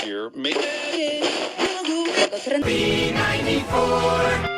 Here, me. B94.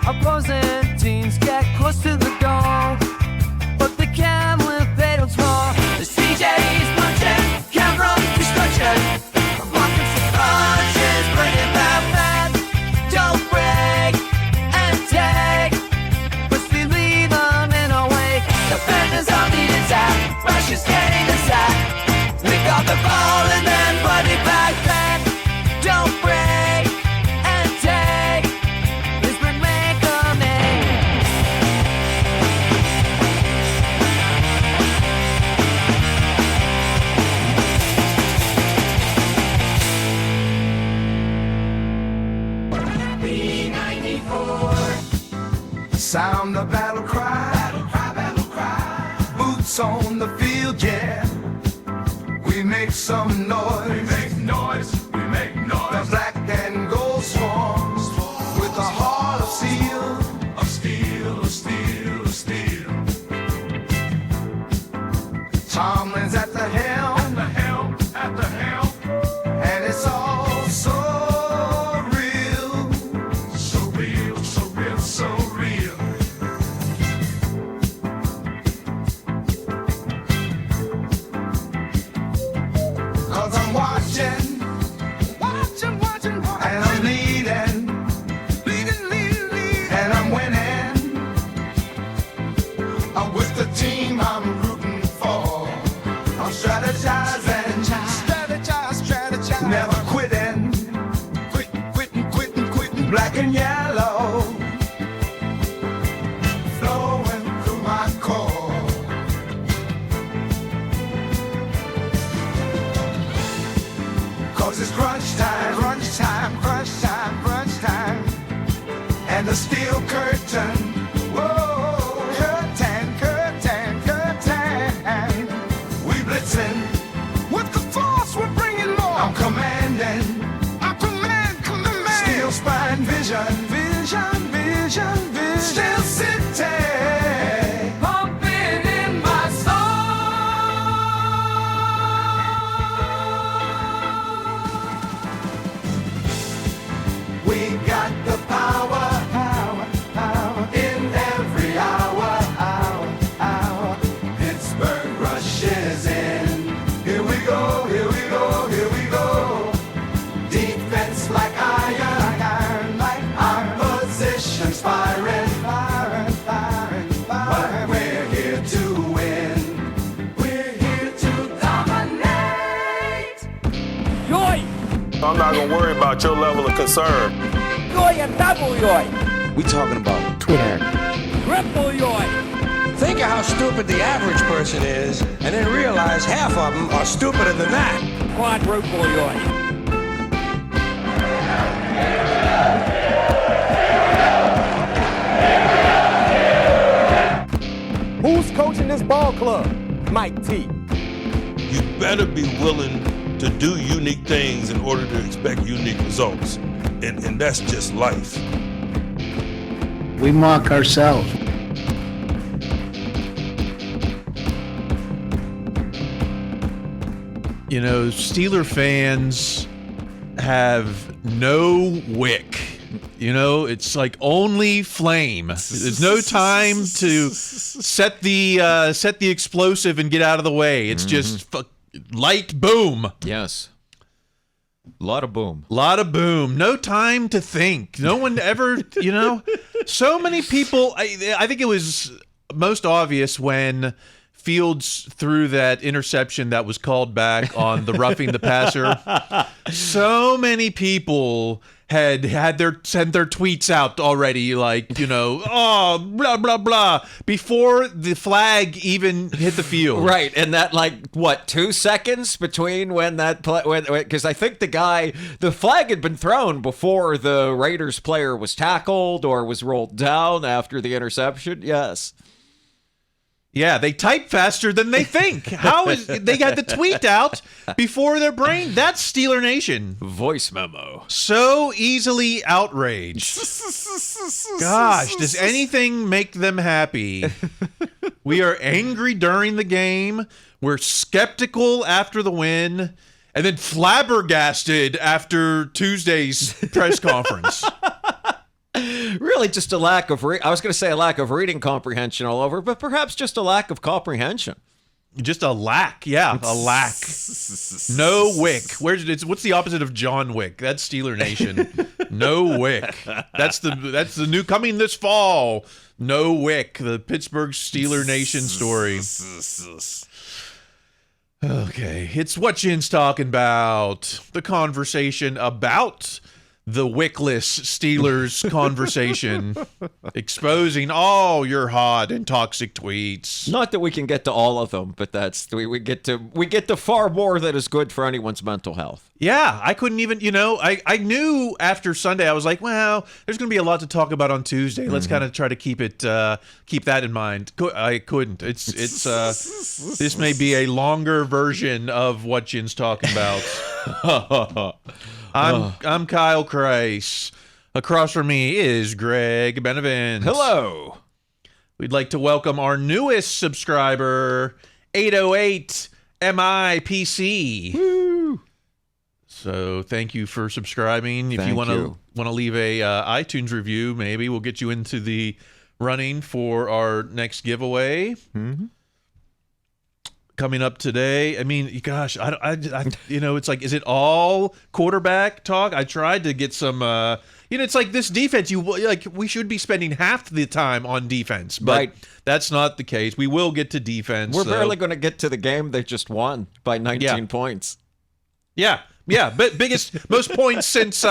Opposing teams get close to the goal, but they can with fatal score. The CJ's punching, can run destruction. Blocking some punches, bringing back. Don't break and take, but we leave them in a wake. Defenders on the attack, rushes getting the sack. We got the ball and then put it back. Don't break and take. Sound the battle cry, battle cry, battle cry. Boots on the field, yeah. We make some noise. We make noise. We make noise. The black and gold swarms with a heart of steel, of steel, of steel, of steel. Tomlin's at the helm, at the helm, at the helm, and it's all so real, so real, so real, so real. Cause I'm watching, and I'm leading, and I'm winning. I'm with the team I'm rooting for. I'm strategizing, never quitting, black and yellow, flowing through my core. Cause it's crunch time, crunch time, crunch time, crunch time. And the steel curtain, whoa, curtain, curtain, curtain. We blitzing, with the force we're bringing more. I'm commanding, I command. Steel spine vision, vision, vision, vision. Steel city, pumping in my soul. We got the power, power, power in every hour, hour, hour. Pittsburgh rushes in. Here we go, here we go, here we go. Defense like iron, like iron. Positions firing, firing, firing, firing. But we're here to win. We're here to dominate. Yoy! I'm not gonna worry about your level of concern. Yoy and double yoy! We talking about Twitter. Triple yoy! Think of how stupid the average person is, and then realize half of them are stupider than that. Quadruple yoy! Who's coaching this ball club? Mike T. You better be willing to do unique things in order to expect unique results. And that's just life. We mark ourselves. You know, Steeler fans have no wick. You know, it's like only flame. There's no time to set the explosive and get out of the way. It's just light boom. Yes. A lot of boom. No time to think. No one ever, you know. So many people, I think it was most obvious when Fields threw that interception that was called back on the roughing the passer. So many people had sent their tweets out already, like, you know, oh, blah, blah, blah, before the flag even hit the field. Right, and that, like, what, 2 seconds between when that play, because I think the flag had been thrown before the Raiders player was tackled or was rolled down after the interception. Yes. Yeah, they type faster than they think. How is they got the tweet out before their brain? That's Steeler Nation. Voice memo. So easily outraged. Gosh, does anything make them happy? We are angry during the game. We're skeptical after the win. And then flabbergasted after Tuesday's press conference. Really just a lack of, I was going to say a lack of reading comprehension all over, but perhaps just a lack of comprehension. Just a lack, yeah, a lack. No wick. What's the opposite of John Wick? That's Steeler Nation. No wick. That's the new coming this fall. No wick. The Pittsburgh Steeler Nation story. Okay, it's what Jin's talking about. The conversation about the wickless Steelers conversation, exposing all your hot and toxic tweets. Not that we can get to all of them, but that's we get to far more that is good for anyone's mental health. Yeah, I couldn't even, you know, I knew after Sunday, I was like, well, there's going to be a lot to talk about on Tuesday. Let's kind of try to keep that in mind. I couldn't. It's this may be a longer version of what Jin's talking about. I'm Kyle Kreis. Across from me is Greg Benevent. Hello. We'd like to welcome our newest subscriber, 808 MIPC. Woo. So thank you for subscribing. If you want to leave a iTunes review, maybe we'll get you into the running for our next giveaway. Mm-hmm. Coming up today, I mean, gosh, I you know, it's like, is it all quarterback talk? I tried to get some, you know, it's like this defense. We should be spending half the time on defense, but that's not the case. We will get to defense. We're barely going to get to the game they just won by 19 points. Yeah, but most points since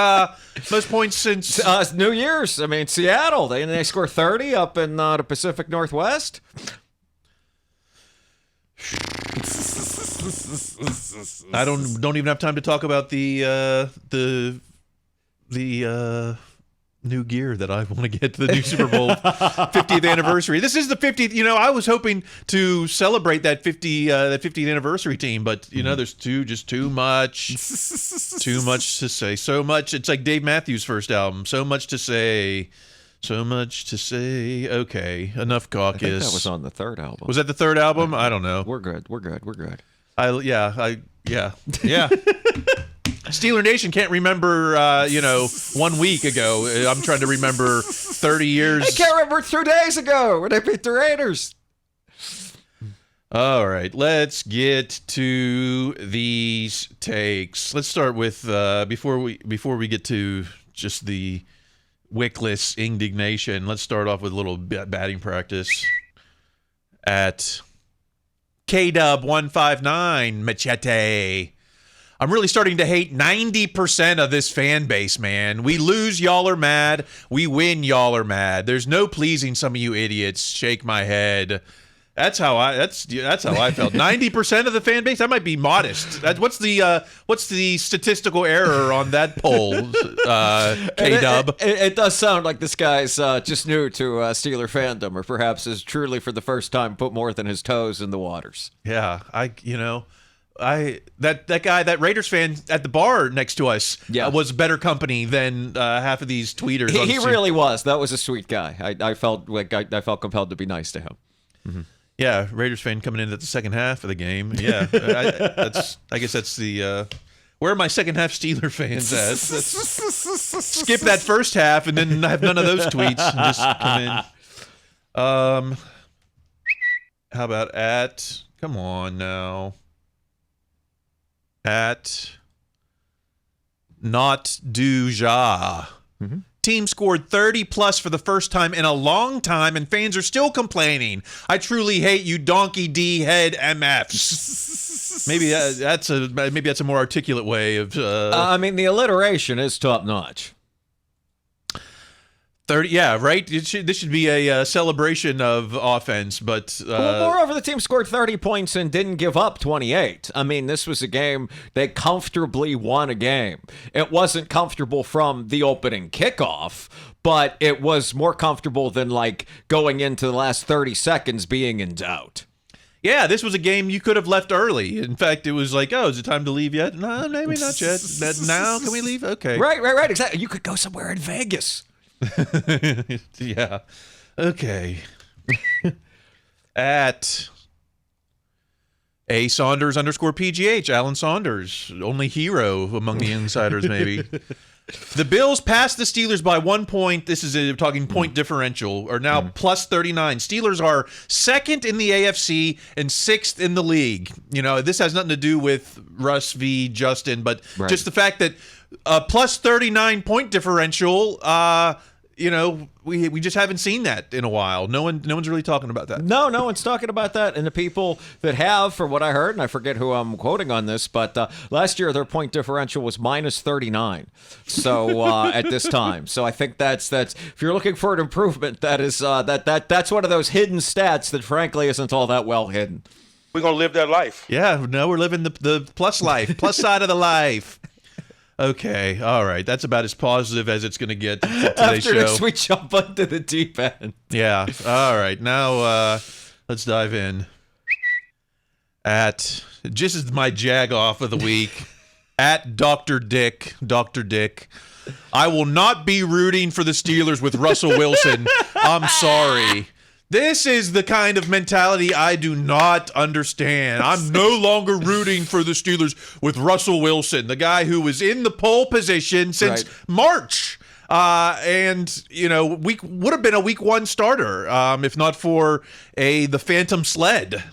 New Year's. I mean, Seattle. They score 30 up in the Pacific Northwest. I don't even have time to talk about the new gear that I want to get to the new Super Bowl 50th anniversary. This is the 50th. You know, I was hoping to celebrate that 50th anniversary team, but you know, there's too much to say. So much. It's like Dave Matthews' first album. So much to say. So much to say. Okay, enough caucus. I think that was on the third album. Was that the third album? I don't know. We're good. Yeah. Steeler Nation can't remember, 1 week ago. I'm trying to remember 30 years. I can't remember 2 days ago when they beat the Raiders. All right, let's get to these takes. Let's start with before we get to just the wickless indignation. Let's start off with a little batting practice at KW159 Machete. I'm really starting to hate 90% of this fan base, man. We lose, y'all are mad. We win, y'all are mad. There's no pleasing some of you idiots. Shake my head. That's how I felt. 90% of the fan base. That might be modest. What's the statistical error on that poll? K-Dub. It does sound like this guy's just new to Steeler fandom, or perhaps is truly for the first time put more than his toes in the waters. Yeah, that guy, that Raiders fan at the bar next to us, was better company than half of these tweeters. He really was. That was a sweet guy. I felt compelled to be nice to him. Mm-hmm. Yeah, Raiders fan coming in at the second half of the game. Yeah, I guess that's the where are my second half Steeler fans at? Skip that first half and then have none of those tweets and just come in. How about come on now. Not do ja. Team scored 30 plus for the first time in a long time, and fans are still complaining. I truly hate you, donkey D head MFs. Maybe that's a more articulate way of. I mean, the alliteration is top notch. 30, yeah, right. This should be a celebration of offense, but moreover, the team scored 30 points and didn't give up 28. I mean, this was a game they comfortably won a game. It wasn't comfortable from the opening kickoff, but it was more comfortable than like going into the last 30 seconds being in doubt. Yeah, this was a game you could have left early. In fact, it was like, oh, is it time to leave yet? No, maybe not yet. Now, can we leave? Okay. Right, exactly. You could go somewhere in Vegas. Yeah. Okay. At A Saunders _PGH, Alan Saunders, only hero among the insiders, maybe. The Bills passed the Steelers by 1 point. This is talking point differential, are now plus 39. Steelers are second in the AFC and sixth in the league. You know, this has nothing to do with Russ v. Justin, but just the fact that plus 39 point differential, you know, we just haven't seen that in a while. No one's really talking about that. No one's talking about that. And the people that have, from what I heard, and I forget who I'm quoting on this, but last year their point differential was minus 39. So at this time, so I think that's if you're looking for an improvement, that is that's one of those hidden stats that frankly isn't all that well hidden. We're gonna live that life. Yeah, no, we're living the plus life, plus side of the life. Okay, all right. That's about as positive as it's going to get today's After show. next we jump into the deep end. Yeah, all right. Now let's dive in. Just as my jag off of the week, at Dr. Dick. I will not be rooting for the Steelers with Russell Wilson. I'm sorry. This is the kind of mentality I do not understand. I'm no longer rooting for the Steelers with Russell Wilson, the guy who was in the pole position since March. And, you know, would have been a week 1 starter if not for the Phantom Sled.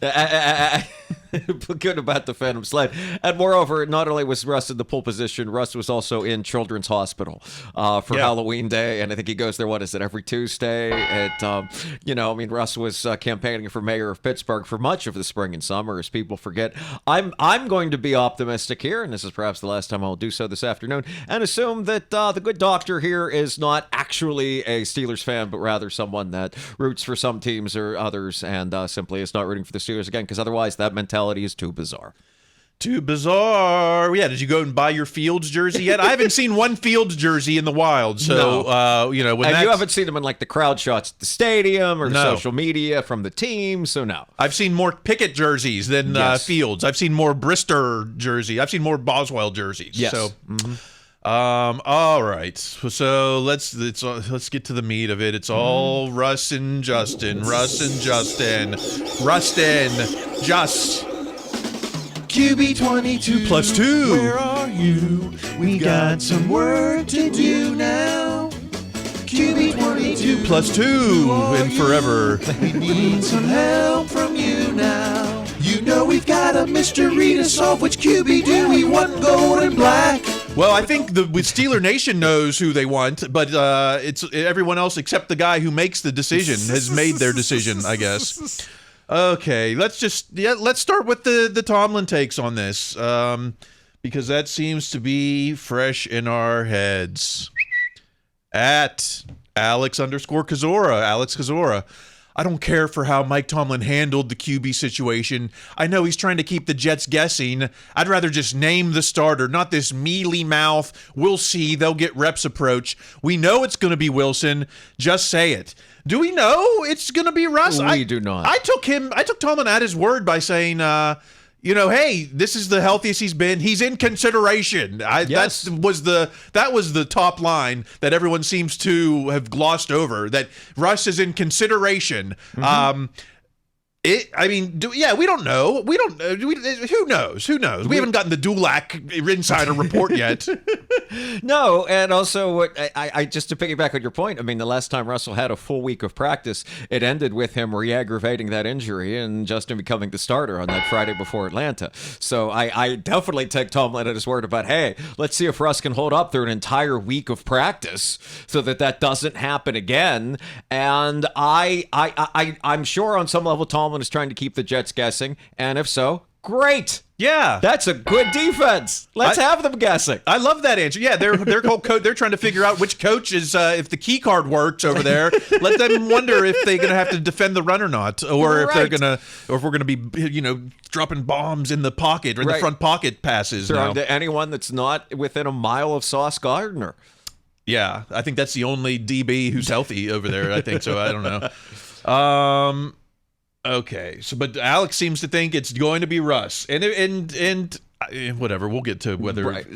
Good about the Phantom Sled. And moreover, not only was Russ in the pole position, Russ was also in Children's Hospital for Halloween Day. And I think he goes there, what is it, every Tuesday? You know, I mean, Russ was campaigning for mayor of Pittsburgh for much of the spring and summer, as people forget. I'm going to be optimistic here, and this is perhaps the last time I'll do so this afternoon, and assume that the good doctor here is not actually a Steelers fan, but rather someone that roots for some teams or others and simply is not rooting for the Steelers again, because otherwise that mentality is too bizarre. Too bizarre. Yeah, did you go and buy your Fields jersey yet? I haven't seen one Fields jersey in the wild. So, you know, when and you haven't seen them in like the crowd shots at the stadium or the social media from the team. So no, I've seen more Pickett jerseys than Fields. I've seen more Brister jerseys. I've seen more Boswell jerseys. Yes. So, all right. So let's get to the meat of it. It's all Russ and Justin. Just. QB22 plus 2. Where are you? We got some work to do now. QB22 plus 2 and forever. We need some help from you now. You know we've got a mystery to solve. Which QB do we want, gold and black? Well, I think the Steeler Nation knows who they want, but it's everyone else except the guy who makes the decision has made their decision, I guess. Okay, let's start with the Tomlin takes on this, because that seems to be fresh in our heads. At Alex Kazora. I don't care for how Mike Tomlin handled the QB situation. I know he's trying to keep the Jets guessing. I'd rather just name the starter, not this mealy mouth, we'll see, they'll get reps approach. We know it's going to be Wilson. Just say it. Do we know it's going to be Russ? We do not. I took Tomlin at his word by saying, you know, hey, this is the healthiest he's been. He's in consideration. Yes. That was the top line that everyone seems to have glossed over, that Russ is in consideration. We don't know. We don't. Who knows? Who knows? We haven't gotten the Dulac insider report yet. No, and also what I just to piggyback on your point. I mean, the last time Russell had a full week of practice, it ended with him re-aggravating that injury and Justin becoming the starter on that Friday before Atlanta. So I definitely take Tomlin at his word about, hey, let's see if Russ can hold up through an entire week of practice so that doesn't happen again. And I'm sure on some level Tomlin is trying to keep the Jets guessing, and if so, great. Yeah, that's a good defense. Let's have them guessing. I love that answer. Yeah, they're trying to figure out which coach is if the key card works over there. Let them wonder if they're going to have to defend the run or not, or if we're going to be dropping bombs in the pocket or in the front pocket passes. Throwing to anyone that's not within a mile of Sauce Gardner. Yeah, I think that's the only DB who's healthy over there. I think so. I don't know. Okay, so but Alex seems to think it's going to be Russ, and whatever. We'll get to whether at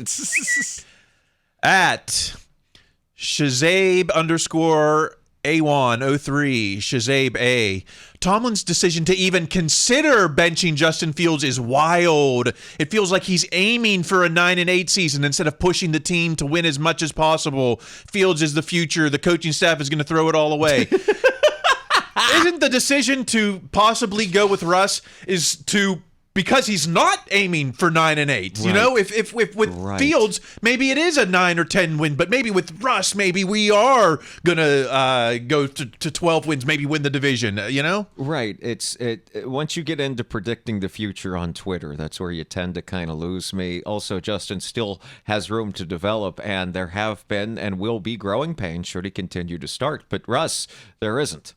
Shazabe_A103 Shazabe A. Tomlin's decision to even consider benching Justin Fields is wild. It feels like he's aiming for a 9-8 season instead of pushing the team to win as much as possible. Fields is the future. The coaching staff is going to throw it all away. Isn't the decision to possibly go with Russ because he's not aiming for 9-8? Right. You know, if with Fields, maybe it is a 9 or 10 win, but maybe with Russ, maybe we are gonna go to 12 wins, maybe win the division. You know, right? Once you get into predicting the future on Twitter, that's where you tend to kind of lose me. Also, Justin still has room to develop, and there have been and will be growing pains should he continue to start. But Russ, there isn't.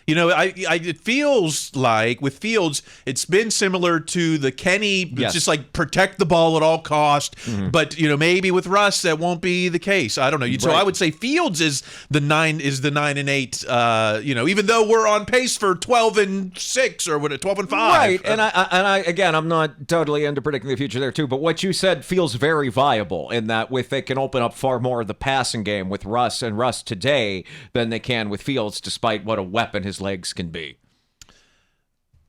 You know, it feels like with Fields, it's been similar to the Kenny, just like protect the ball at all cost. Mm-hmm. But maybe with Russ that won't be the case. I don't know. So I would say Fields is the 9-8. Even though we're on pace for 12-6 or 12-5. Right, and I again, I'm not totally into predicting the future there too. But what you said feels very viable in that they can open up far more of the passing game with Russ today than they can with Fields, despite what a weapon his legs can be.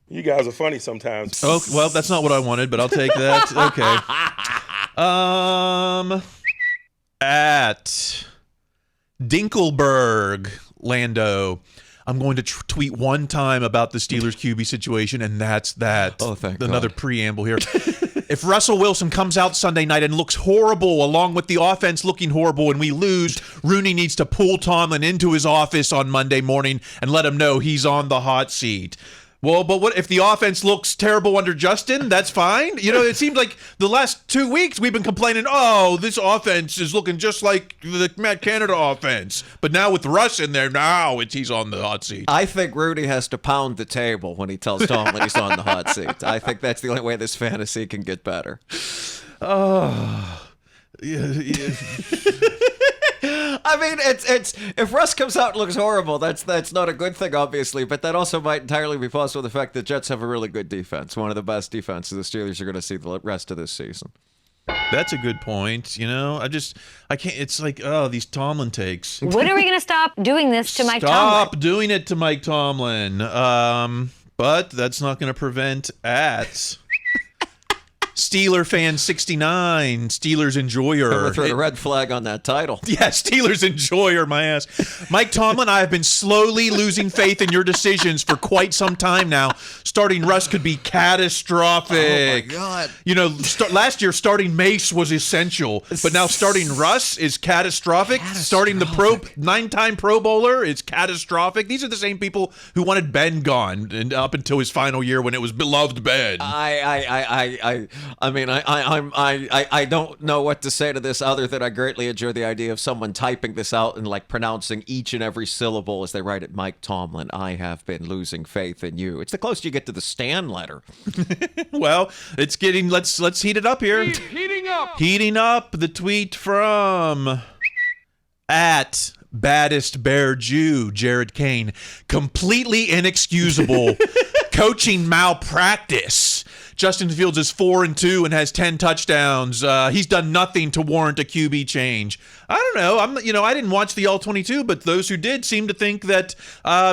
You guys are funny sometimes. Oh, well, that's not what I wanted, but I'll take that. Okay. At Dinkelberg, Lando, I'm going to tweet one time about the Steelers QB situation, and that's that. Oh, thank Another God. preamble here. If Russell Wilson comes out Sunday night and looks horrible, along with the offense looking horrible, and we lose, Rooney needs to pull Tomlin into his office on Monday morning and let him know he's on the hot seat. Well, but what if the offense looks terrible under Justin? That's fine. It seems like the last 2 weeks we've been complaining, oh, this offense is looking just like the Matt Canada offense. But now with Russ in there, he's on the hot seat. I think Rudy has to pound the table when he tells Tomlin he's on the hot seat. I think that's the only way this fantasy can get better. Oh, yeah. I mean, it's if Russ comes out and looks horrible, that's not a good thing, obviously, but that also might entirely be possible with the fact that Jets have a really good defense, one of the best defenses the Steelers are going to see the rest of this season. That's a good point. I can't. It's like, these Tomlin takes. When are we going to stop doing this to Mike Tomlin? Stop doing it to Mike Tomlin. But that's not going to prevent at Steeler fan 69, Steelers enjoyer. I'm going to throw the red flag on that title. Yeah, Steelers enjoyer, my ass. Mike Tomlin, I have been slowly losing faith in your decisions for quite some time now. Starting Russ could be catastrophic. Oh, my God. Last year, starting Mace was essential, but now starting Russ is catastrophic. Starting the 9-time Pro Bowler is catastrophic. These are the same people who wanted Ben gone and up until his final year when it was beloved Ben. I don't know what to say to this other than I greatly enjoy the idea of someone typing this out and pronouncing each and every syllable as they write it. Mike Tomlin, I have been losing faith in you. It's the closest you get to the Stan letter. Well, it's getting. Let's heat it up here. Heating up. The tweet from at Baddest Bear Jew, Jared Kane. Completely inexcusable coaching malpractice Justin Fields is 4-2 and has 10 touchdowns. He's done nothing to warrant a QB change. I don't know. I didn't watch the All-22, but those who did seem to think that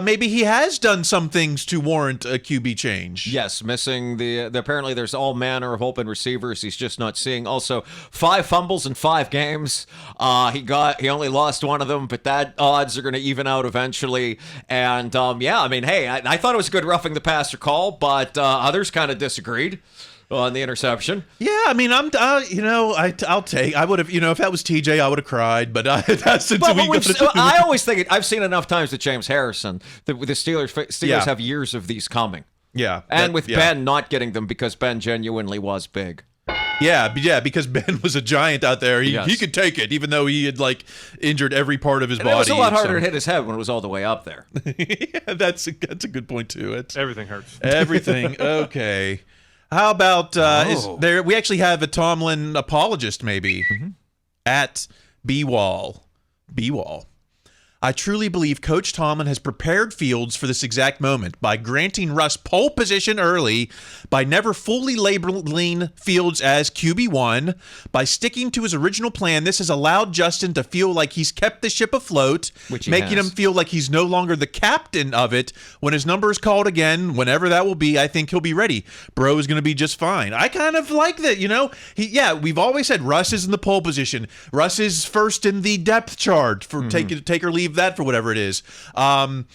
maybe he has done some things to warrant a QB change. Yes, missing the apparently there's all manner of open receivers he's just not seeing. Also, 5 fumbles in 5 games. He only lost one of them, but that odds are going to even out eventually. And I thought it was a good roughing the passer call, but others kind of disagreed on the interception. Yeah, I mean, I'll take. I would have, if that was TJ, I would have cried. But that's I always think I've seen enough times with James Harrison that the Steelers have years of these coming. Yeah, and with Ben not getting them because Ben genuinely was big. Yeah, because Ben was a giant out there. He could take it, even though he had injured every part of his body. It was a lot harder to hit his head when it was all the way up there. Yeah, that's a good point too. Everything hurts. Everything. Okay. How about we actually have a Tomlin apologist maybe at B-Wall. I truly believe Coach Tomlin has prepared Fields for this exact moment by granting Russ pole position early, by never fully labeling Fields as QB1, by sticking to his original plan. This has allowed Justin to feel like he's kept the ship afloat, making him feel like he's no longer the captain of it. When his number is called again, whenever that will be, I think he'll be ready. Bro is going to be just fine. I kind of like that, we've always said Russ is in the pole position. Russ is first in the depth chart for take or leave that for whatever it is. This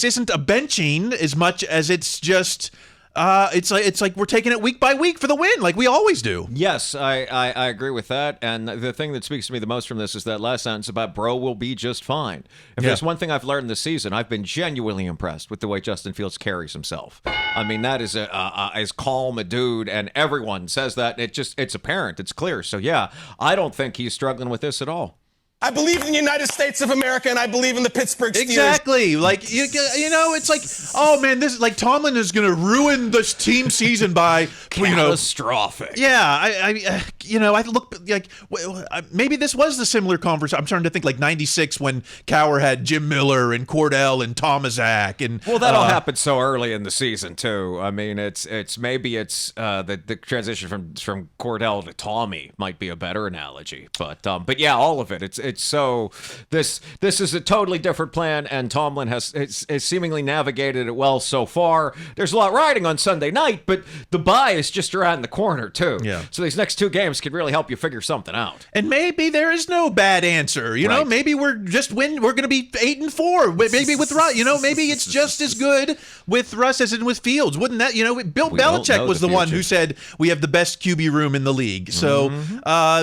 isn't a benching as much as it's just it's like we're taking it week by week for the win, like we always do. Yes, I agree with that. And the thing that speaks to me the most from this is that last sentence about Bro will be just fine. If there's one thing I've learned this season, I've been genuinely impressed with the way Justin Fields carries himself. I mean, that is as calm a dude, and everyone says that. It's apparent, it's clear. So yeah, I don't think he's struggling with this at all. I believe in the United States of America, and I believe in the Pittsburgh Steelers. Exactly. It's like, oh man, this is like Tomlin is going to ruin this team season by catastrophic. Yeah, I look like maybe this was the similar conversation. I'm trying to think like '96 when Cowher had Jim Miller and Cordell and Tomaszak and that all happened so early in the season too. I mean, it's the transition from Cordell to Tommy might be a better analogy, but yeah, all of it. It's so this is a totally different plan, and Tomlin has seemingly navigated it well so far. There's a lot riding on Sunday night, but the bye is just around the corner too. Yeah. So these next 2 games could really help you figure something out. And maybe there is no bad answer. You know, maybe we're going to be 8-4. Maybe with Russ. Maybe it's just as good with Russ as in with Fields. Wouldn't that? Bill Belichick was the one who said we have the best QB room in the league. So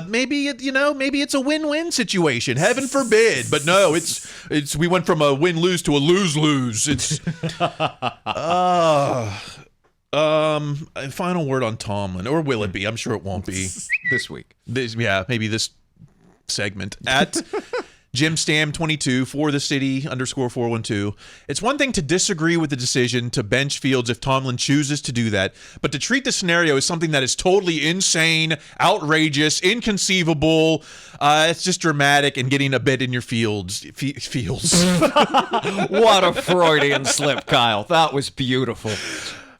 maybe it's a win-win situation. Heaven forbid, but no, it's we went from a win-lose to a lose-lose. It's final word on Tomlin, or will it be? I'm sure it won't be this week. Maybe this segment at Jim Stam 22 for the city _412. It's one thing to disagree with the decision to bench Fields if Tomlin chooses to do that, but to treat the scenario as something that is totally insane, outrageous, inconceivable. It's just dramatic and getting a bit in your feels. What a Freudian slip, Kyle. That was beautiful.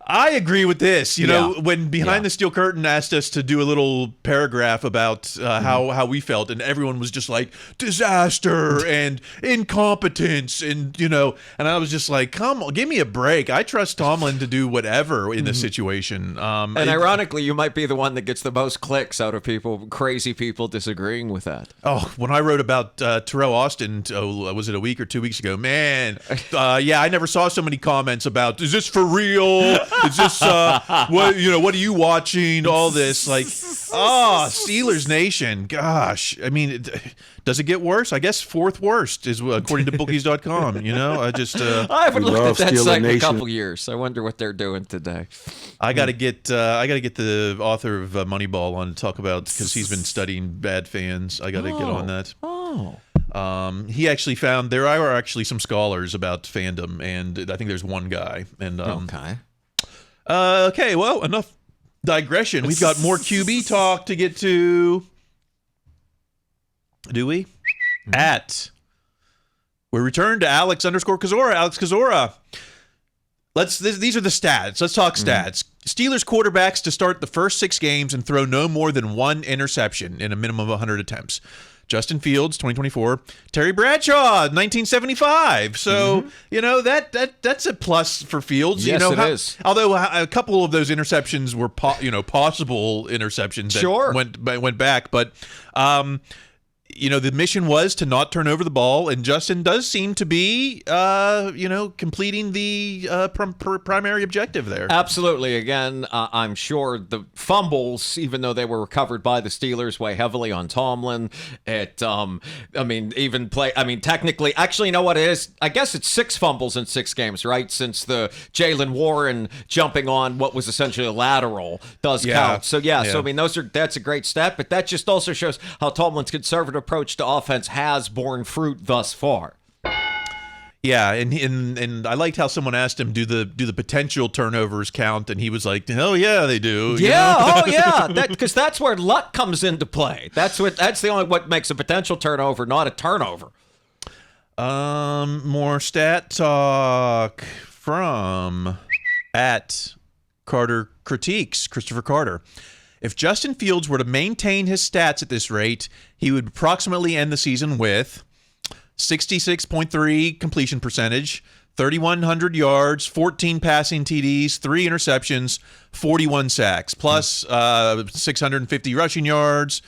I agree with this. When Behind the Steel Curtain asked us to do a little paragraph about how we felt, and everyone was just like, disaster and incompetence, and I was just like, come on, give me a break. I trust Tomlin to do whatever in this situation. And ironically, you might be the one that gets the most clicks out of crazy people disagreeing with that. Oh, when I wrote about Terrell Austin, was it a week or 2 weeks ago? Man, I never saw so many comments about, is this for real? Is this what are you watching? All this Steelers Nation. Gosh, I mean, does it get worse? I guess 4th worst is according to bookies.com. I haven't looked at that site in a couple years. I wonder what they're doing today. I gotta get the author of Moneyball on to talk about, because he's been studying bad fans. I gotta get on that. He actually found there are actually some scholars about fandom, and I think there's one guy. And okay, well, enough digression. We've got more QB talk to get to. Do we? We return to Alex _Kozora. Alex Kozora. These are the stats. Let's talk stats. Steelers quarterbacks to start the first 6 games and throw no more than 1 interception in a minimum of 100 attempts. Justin Fields, 2024. Terry Bradshaw, 1975. So, that's a plus for Fields. Yes, it is. Although a couple of those interceptions were possible interceptions that went back. But, the mission was to not turn over the ball, and Justin does seem to be, completing the primary objective there. Absolutely. Again, I'm sure the fumbles, even though they were recovered by the Steelers, weigh heavily on Tomlin. Technically, actually, you know what it is? I guess it's 6 fumbles in 6 games, right? Since the Jalen Warren jumping on what was essentially a lateral does count. So, that's a great stat, but that just also shows how Tomlin's conservative approach to offense has borne fruit thus far. Yeah, and I liked how someone asked him, do the potential turnovers count, and he was like, hell yeah, they do. Because that's where luck comes into play. That's the only what makes a potential turnover, not a turnover. More stat talk from at Carter Critiques, Christopher Carter. If Justin Fields were to maintain his stats at this rate, he would approximately end the season with 66.3 completion percentage, 3,100 yards, 14 passing TDs, 3 interceptions, 41 sacks, plus 650 rushing yards,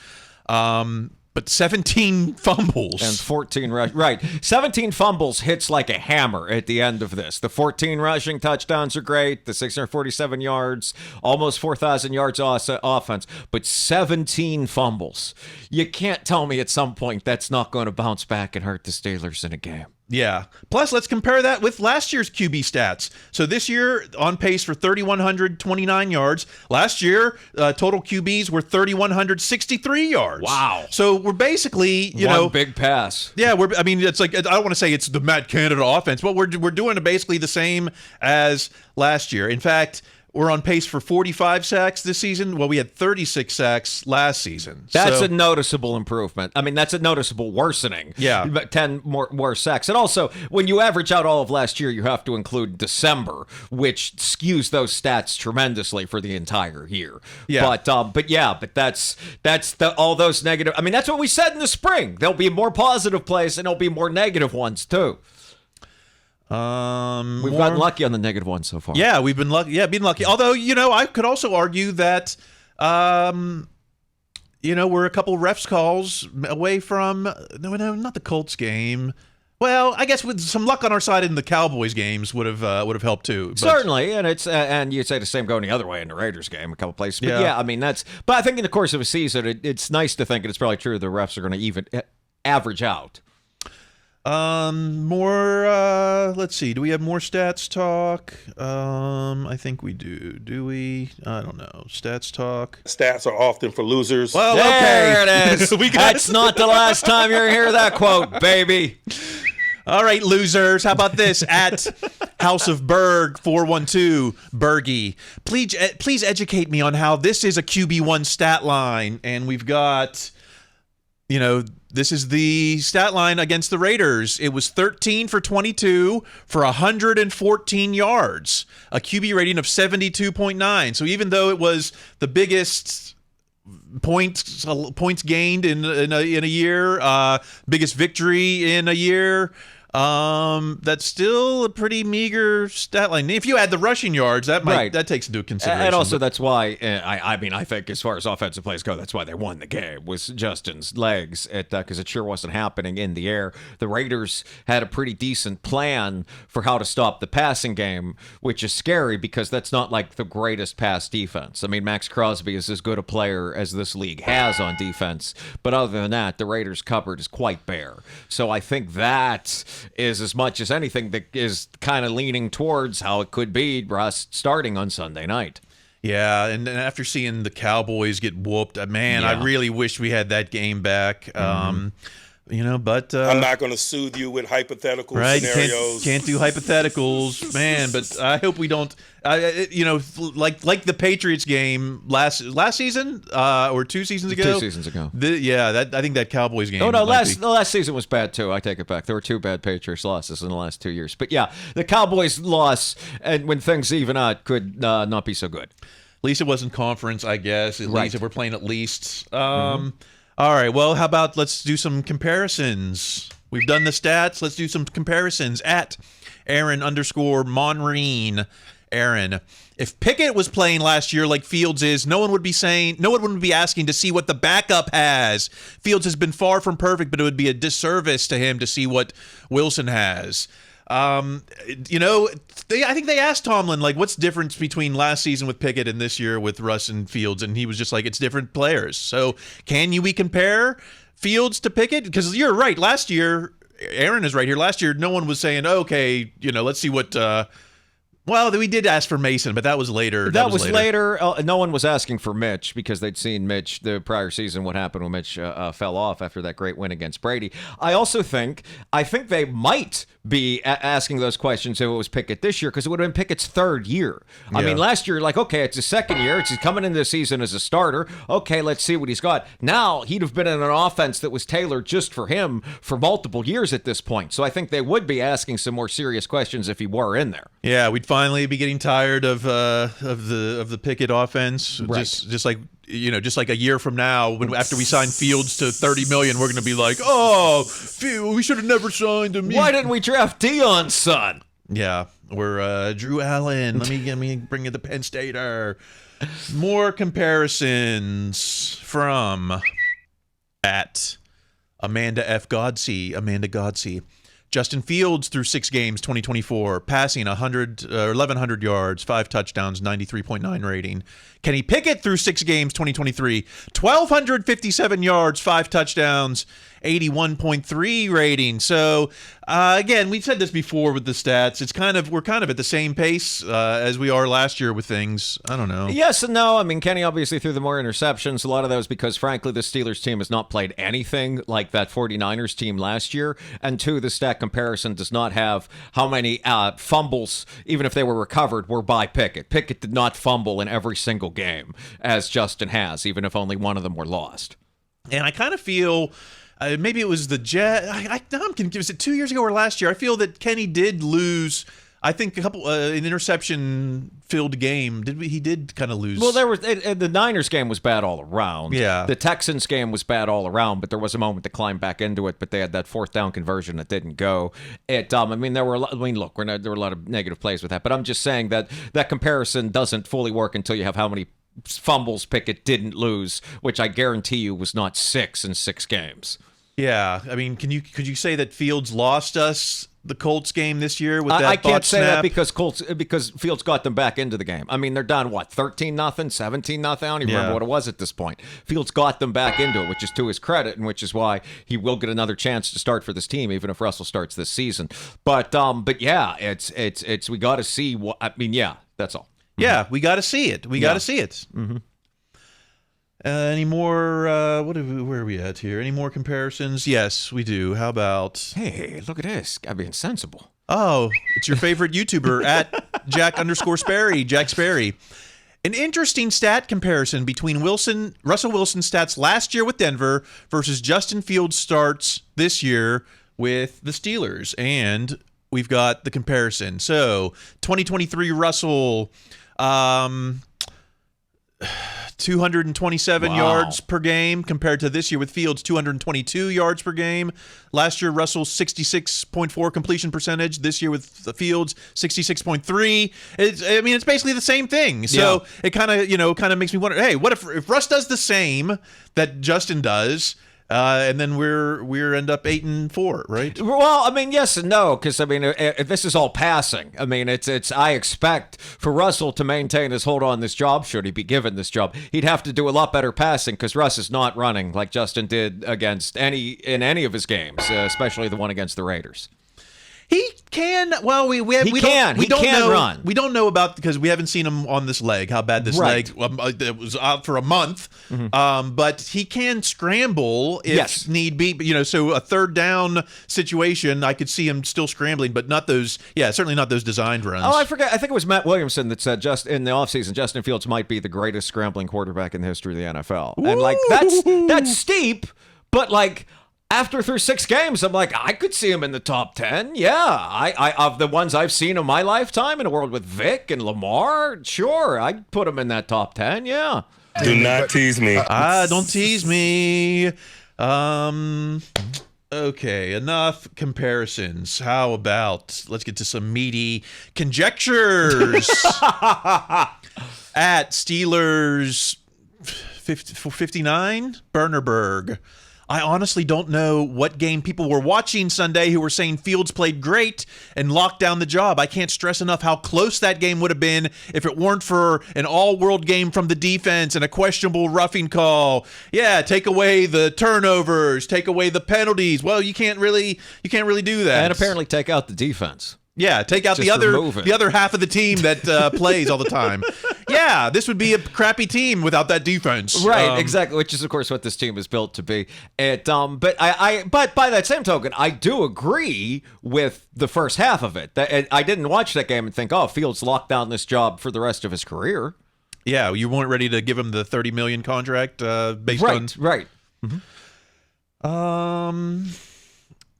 but 17 fumbles. And 14 right. 17 fumbles hits like a hammer at the end of this. The 14 rushing touchdowns are great. The 647 yards, almost 4,000 yards offense, but 17 fumbles. You can't tell me at some point that's not going to bounce back and hurt the Steelers in a game. Yeah. Plus, let's compare that with last year's QB stats. So this year, on pace for 3,129 yards. Last year, total QBs were 3,163 yards. Wow. So we're basically, one big pass. Yeah, it's like, I don't want to say it's the Matt Canada offense, but we're doing basically the same as last year. In fact, we're on pace for 45 sacks this season. Well, we had 36 sacks last season. That's a noticeable improvement. I mean, that's a noticeable worsening. Yeah. 10 more sacks. And also, when you average out all of last year, you have to include December, which skews those stats tremendously for the entire year. Yeah. But that's all those negative. I mean, that's what we said in the spring. There'll be more positive plays and there'll be more negative ones too. We've gotten lucky on the negative one so far. Yeah, we've been lucky. Yeah, being lucky. Although, I could also argue that, we're a couple refs calls away from no, not the Colts game. Well, I guess with some luck on our side in the Cowboys games would have helped too. But. Certainly, and it's and you'd say the same going the other way in the Raiders game, a couple places. But I mean But I think in the course of a season, it's nice to think, and it's probably true, the refs are going to even average out. Let's see. Do we have more stats talk? I think we do. Do we? I don't know. Stats talk. Stats are often for losers. Well, there okay. it is. That's not the last time you're going to hear that quote, baby. All right, losers. How about this? At House of Berg 412 Bergie. Please educate me on how this is a QB1 stat line. And we've got, this is the stat line against the Raiders. It was 13 for 22 for 114 yards, a QB rating of 72.9. So even though it was the biggest points gained in a year, biggest victory in a year, that's still a pretty meager stat line. If you add the rushing yards, that takes into consideration. And also, that's why I think as far as offensive plays go, that's why they won the game, was Justin's legs, because it sure wasn't happening in the air. The Raiders had a pretty decent plan for how to stop the passing game, which is scary because that's not like the greatest pass defense. I mean, Max Crosby is as good a player as this league has on defense, but other than that, the Raiders' cupboard is quite bare. So I think that is, as much as anything, that is kind of leaning towards how it could be Russ starting on Sunday night. Yeah, and after seeing the Cowboys get whooped, man, I really wish we had that game back. But I'm not going to soothe you with hypothetical right, scenarios. Can't do hypotheticals, man. But I hope we don't. Like the Patriots game last season or 2 seasons ago. 2 seasons ago. I think that Cowboys game. Oh no, the last season was bad too. I take it back. There were 2 bad Patriots losses in the last 2 years. But yeah, the Cowboys loss, and when things even out, could not be so good. At least it wasn't conference, I guess. At Right. least if we're playing at least. All right. Well, how about let's do some comparisons. We've done the stats. Let's do some comparisons at Aaron_Monreen. Aaron, if Pickett was playing last year like Fields is, no one would be asking to see what the backup has. Fields has been far from perfect, but it would be a disservice to him to see what Wilson has. I think they asked Tomlin, like, what's the difference between last season with Pickett and this year with Russ and Fields? And he was just like, it's different players. So we compare Fields to Pickett? Because you're right. Last year, Aaron is right here. Last year, no one was saying, okay, let's see what well, we did ask for Mason, but that was later. That was later. No one was asking for Mitch because they'd seen Mitch the prior season, what happened when Mitch fell off after that great win against Brady. I think they might be asking those questions if it was Pickett this year because it would have been Pickett's 3rd year. I mean, last year, it's his 2nd year. He's coming into the season as a starter. Okay, let's see what he's got. Now, he'd have been in an offense that was tailored just for him for multiple years at this point. So I think they would be asking some more serious questions if he were in there. Yeah, we'd finally be getting tired of the Pickett offense. Right. Just like a year from now, after we sign Fields to $30 million, we're going to be like, oh, we should have never signed him. Why didn't we draft Deion's son? Yeah, we're Drew Allen. Let me bring you the Penn Stater. More comparisons from at Amanda F. Godsey. Amanda Godsey. Justin Fields through 6 games, 2024, passing 1,100 yards, 5 touchdowns, 93.9 rating. Kenny Pickett through 6 games, 2023, 1,257 yards, 5 touchdowns, 81.3 rating. So again, we've said this before with the stats. We're kind of at the same pace as we are last year with things. I don't know. Yes and no. I mean, Kenny obviously threw the more interceptions. A lot of that was because, frankly, the Steelers team has not played anything like that 49ers team last year. And 2, the stat comparison does not have how many fumbles, even if they were recovered, were by Pickett. Pickett did not fumble in every single game, as Justin has, even if only one of them were lost. And I kind of feel... maybe it was the Jets. I'm confused. Was it 2 years ago or last year? I feel that Kenny did lose. I think a couple an interception-filled game. He did kind of lose. Well, the Niners game was bad all around. Yeah. The Texans game was bad all around, but there was a moment to climb back into it. But they had that 4th down conversion that didn't go. There were a lot. There were a lot of negative plays with that. But I'm just saying that comparison doesn't fully work until you have how many fumbles Pickett didn't lose, which I guarantee you was not 6 in 6 games. Yeah, I mean, could you say that Fields lost us the Colts game this year with that I can't say snap? that because Fields got them back into the game. I mean, they're down 13-0, 17-0. I don't even remember what it was at this point. Fields got them back into it, which is to his credit, and which is why he will get another chance to start for this team, even if Russell starts this season. But yeah, it's we got to see what. I mean, yeah, that's all. Yeah, we got to see it. We got to see it. Mm-hmm. Any more? Where are we at here? Any more comparisons? Yes, we do. How about? Hey, look at this. Gotta be insensible. Oh, it's your favorite YouTuber at Jack_Sperry, Jack Sperry. An interesting stat comparison between Russell Wilson's stats last year with Denver versus Justin Fields' starts this year with the Steelers, and we've got the comparison. So, 2023 Russell. 227 yards per game compared to this year with Fields, 222 yards per game. Last year, Russell's 66.4 completion percentage. This year with the Fields, 66.3. It's basically the same thing. So it kind of makes me wonder, hey, what if Russ does the same that Justin does? And then we're end up 8-4, right? Well, I mean, yes and no, because I mean, this is all passing. I mean, it's. I expect for Russell to maintain his hold on this job, should he be given this job, he'd have to do a lot better passing because Russ is not running like Justin did in any of his games, especially the one against the Raiders. He can. Well, we don't know. Run. We don't know about because we haven't seen him on this leg. How bad this leg? It was out for a month. But he can scramble if need be. So a third down situation, I could see him still scrambling, but not those. Yeah, certainly not those designed runs. Oh, I forget. I think it was Matt Williamson that said just in the offseason, Justin Fields might be the greatest scrambling quarterback in the history of the NFL. Ooh. And that's steep, but after through 6 games, I'm like, I could see him in the top 10. Yeah, I of the ones I've seen in my lifetime in a world with Vic and Lamar, sure, I'd put him in that top 10. Yeah. Do not tease me. Don't tease me. Okay, enough comparisons. How about let's get to some meaty conjectures. At Steelers 59, Bernerberg. I honestly don't know what game people were watching Sunday who were saying Fields played great and locked down the job. I can't stress enough how close that game would have been if it weren't for an all-world game from the defense and a questionable roughing call. Yeah, take away the turnovers, take away the penalties. Well, you can't really do that. And apparently take out the defense. Yeah, take out the other half of the team that plays all the time. Yeah, this would be a crappy team without that defense. Right, exactly, which is of course what this team is built to be. But by that same token, I do agree with the first half of it. I didn't watch that game and think, oh, Fields locked down this job for the rest of his career. Yeah, you weren't ready to give him the $30 million contract based on right. Mm-hmm.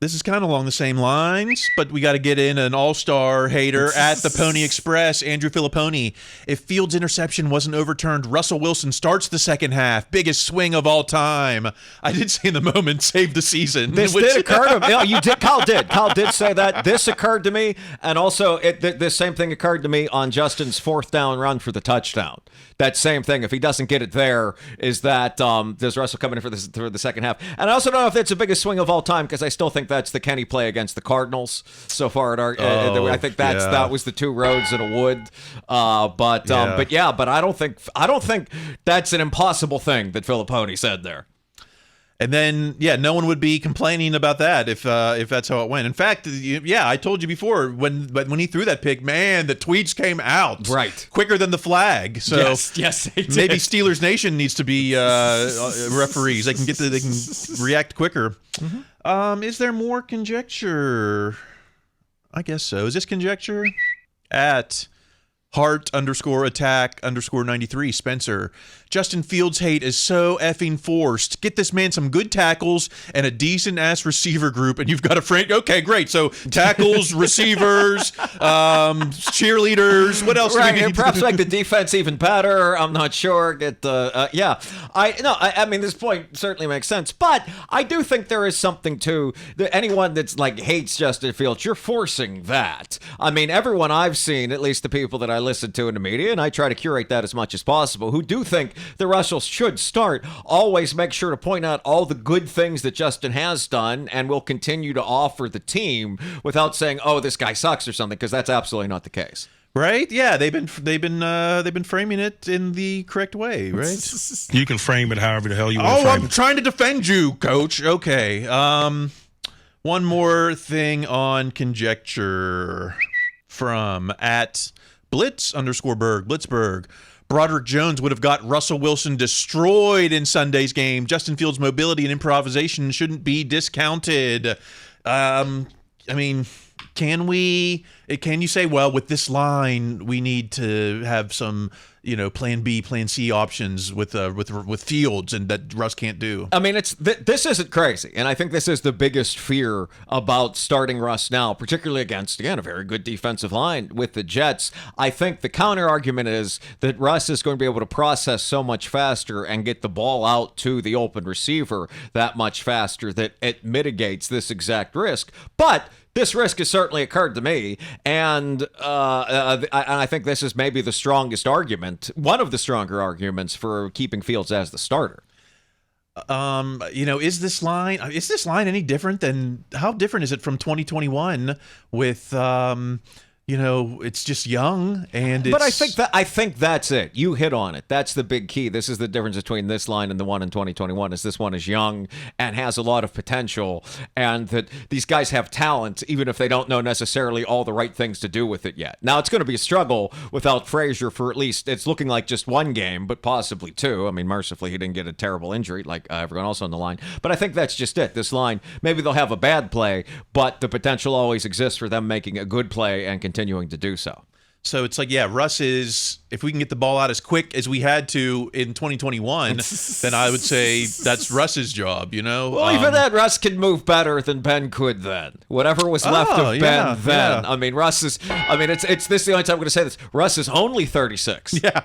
This is kind of along the same lines, but we got to get in an all-star hater at the Pony Express, Andrew Filipponi. If Fields' interception wasn't overturned, Russell Wilson starts the second half. Biggest swing of all time. I did say in the moment, save the season. This did occur to me. No, you did. Kyle did say that. This occurred to me, and also this same thing occurred to me on Justin's 4th down run for the touchdown. That same thing. If he doesn't get it there, is that does Russell come in for the second half? And I also don't know if that's the biggest swing of all time because I still think that's the Kenny play against the Cardinals so far at our. I think that was the 2 roads in a wood. But I don't think that's an impossible thing that Filipponi said there. And then, no one would be complaining about that if that's how it went. In fact, I told you before when he threw that pick, man, the tweets came out quicker than the flag. So yes, they did. Maybe Steelers Nation needs to be referees. They can react quicker. Mm-hmm. Is there more conjecture? I guess so. Is this conjecture? At Heart_attack_93, Spencer. Justin Fields hate is so effing forced. Get this man some good tackles and a decent ass receiver group, and you've got a friend. Okay, great. So tackles, receivers, cheerleaders. What else? Right, do we need? And perhaps make the defense even better. I'm not sure. I mean, this point certainly makes sense, but I do think there is something to anyone that's hates Justin Fields. You're forcing that. I mean, everyone I've seen, at least the people that I listen to in the media, and I try to curate that as much as possible, who do think the Russell should start, always make sure to point out all the good things that Justin has done and will continue to offer the team without saying, "Oh, this guy sucks" or something, because that's absolutely not the case. Right? Yeah, they've been framing it in the correct way, right? You can frame it however the hell you want to frame it. I'm trying to defend you, Coach. Okay. One more thing on conjecture from at Blitzberg. Broderick Jones would have got Russell Wilson destroyed in Sunday's game. Justin Fields' mobility and improvisation shouldn't be discounted. I mean, can you say, well, with this line, we need to have some, plan B, plan C options with Fields, and that Russ can't do? I mean, this isn't crazy, and I think this is the biggest fear about starting Russ now, particularly against, again, a very good defensive line with the Jets. I think the counter argument is that Russ is going to be able to process so much faster and get the ball out to the open receiver that much faster that it mitigates this exact risk. But this risk has certainly occurred to me, and I think this is maybe the strongest argument, one of the stronger arguments for keeping Fields as the starter. Is this line any different than how different is it from 2021 with it's just young, and But I think that's it. You hit on it. That's the big key. This is the difference between this line and the one in 2021. Is this one is young and has a lot of potential, and that these guys have talent, even if they don't know necessarily all the right things to do with it yet. Now it's going to be a struggle without Frazier for at least it's looking like just one game, but possibly two. I mean, mercifully he didn't get a terrible injury like everyone else on the line. But I think that's just it. This line, maybe they'll have a bad play, but the potential always exists for them making a good play and continuing to do so. So it's like, Russ is, if we can get the ball out as quick as we had to in 2021, then I would say that's Russ's job, Well, even then, Russ can move better than Ben could then. Whatever was left of Ben then. I mean, Russ is, this is the only time I'm going to say this. Russ is only 36. Yeah.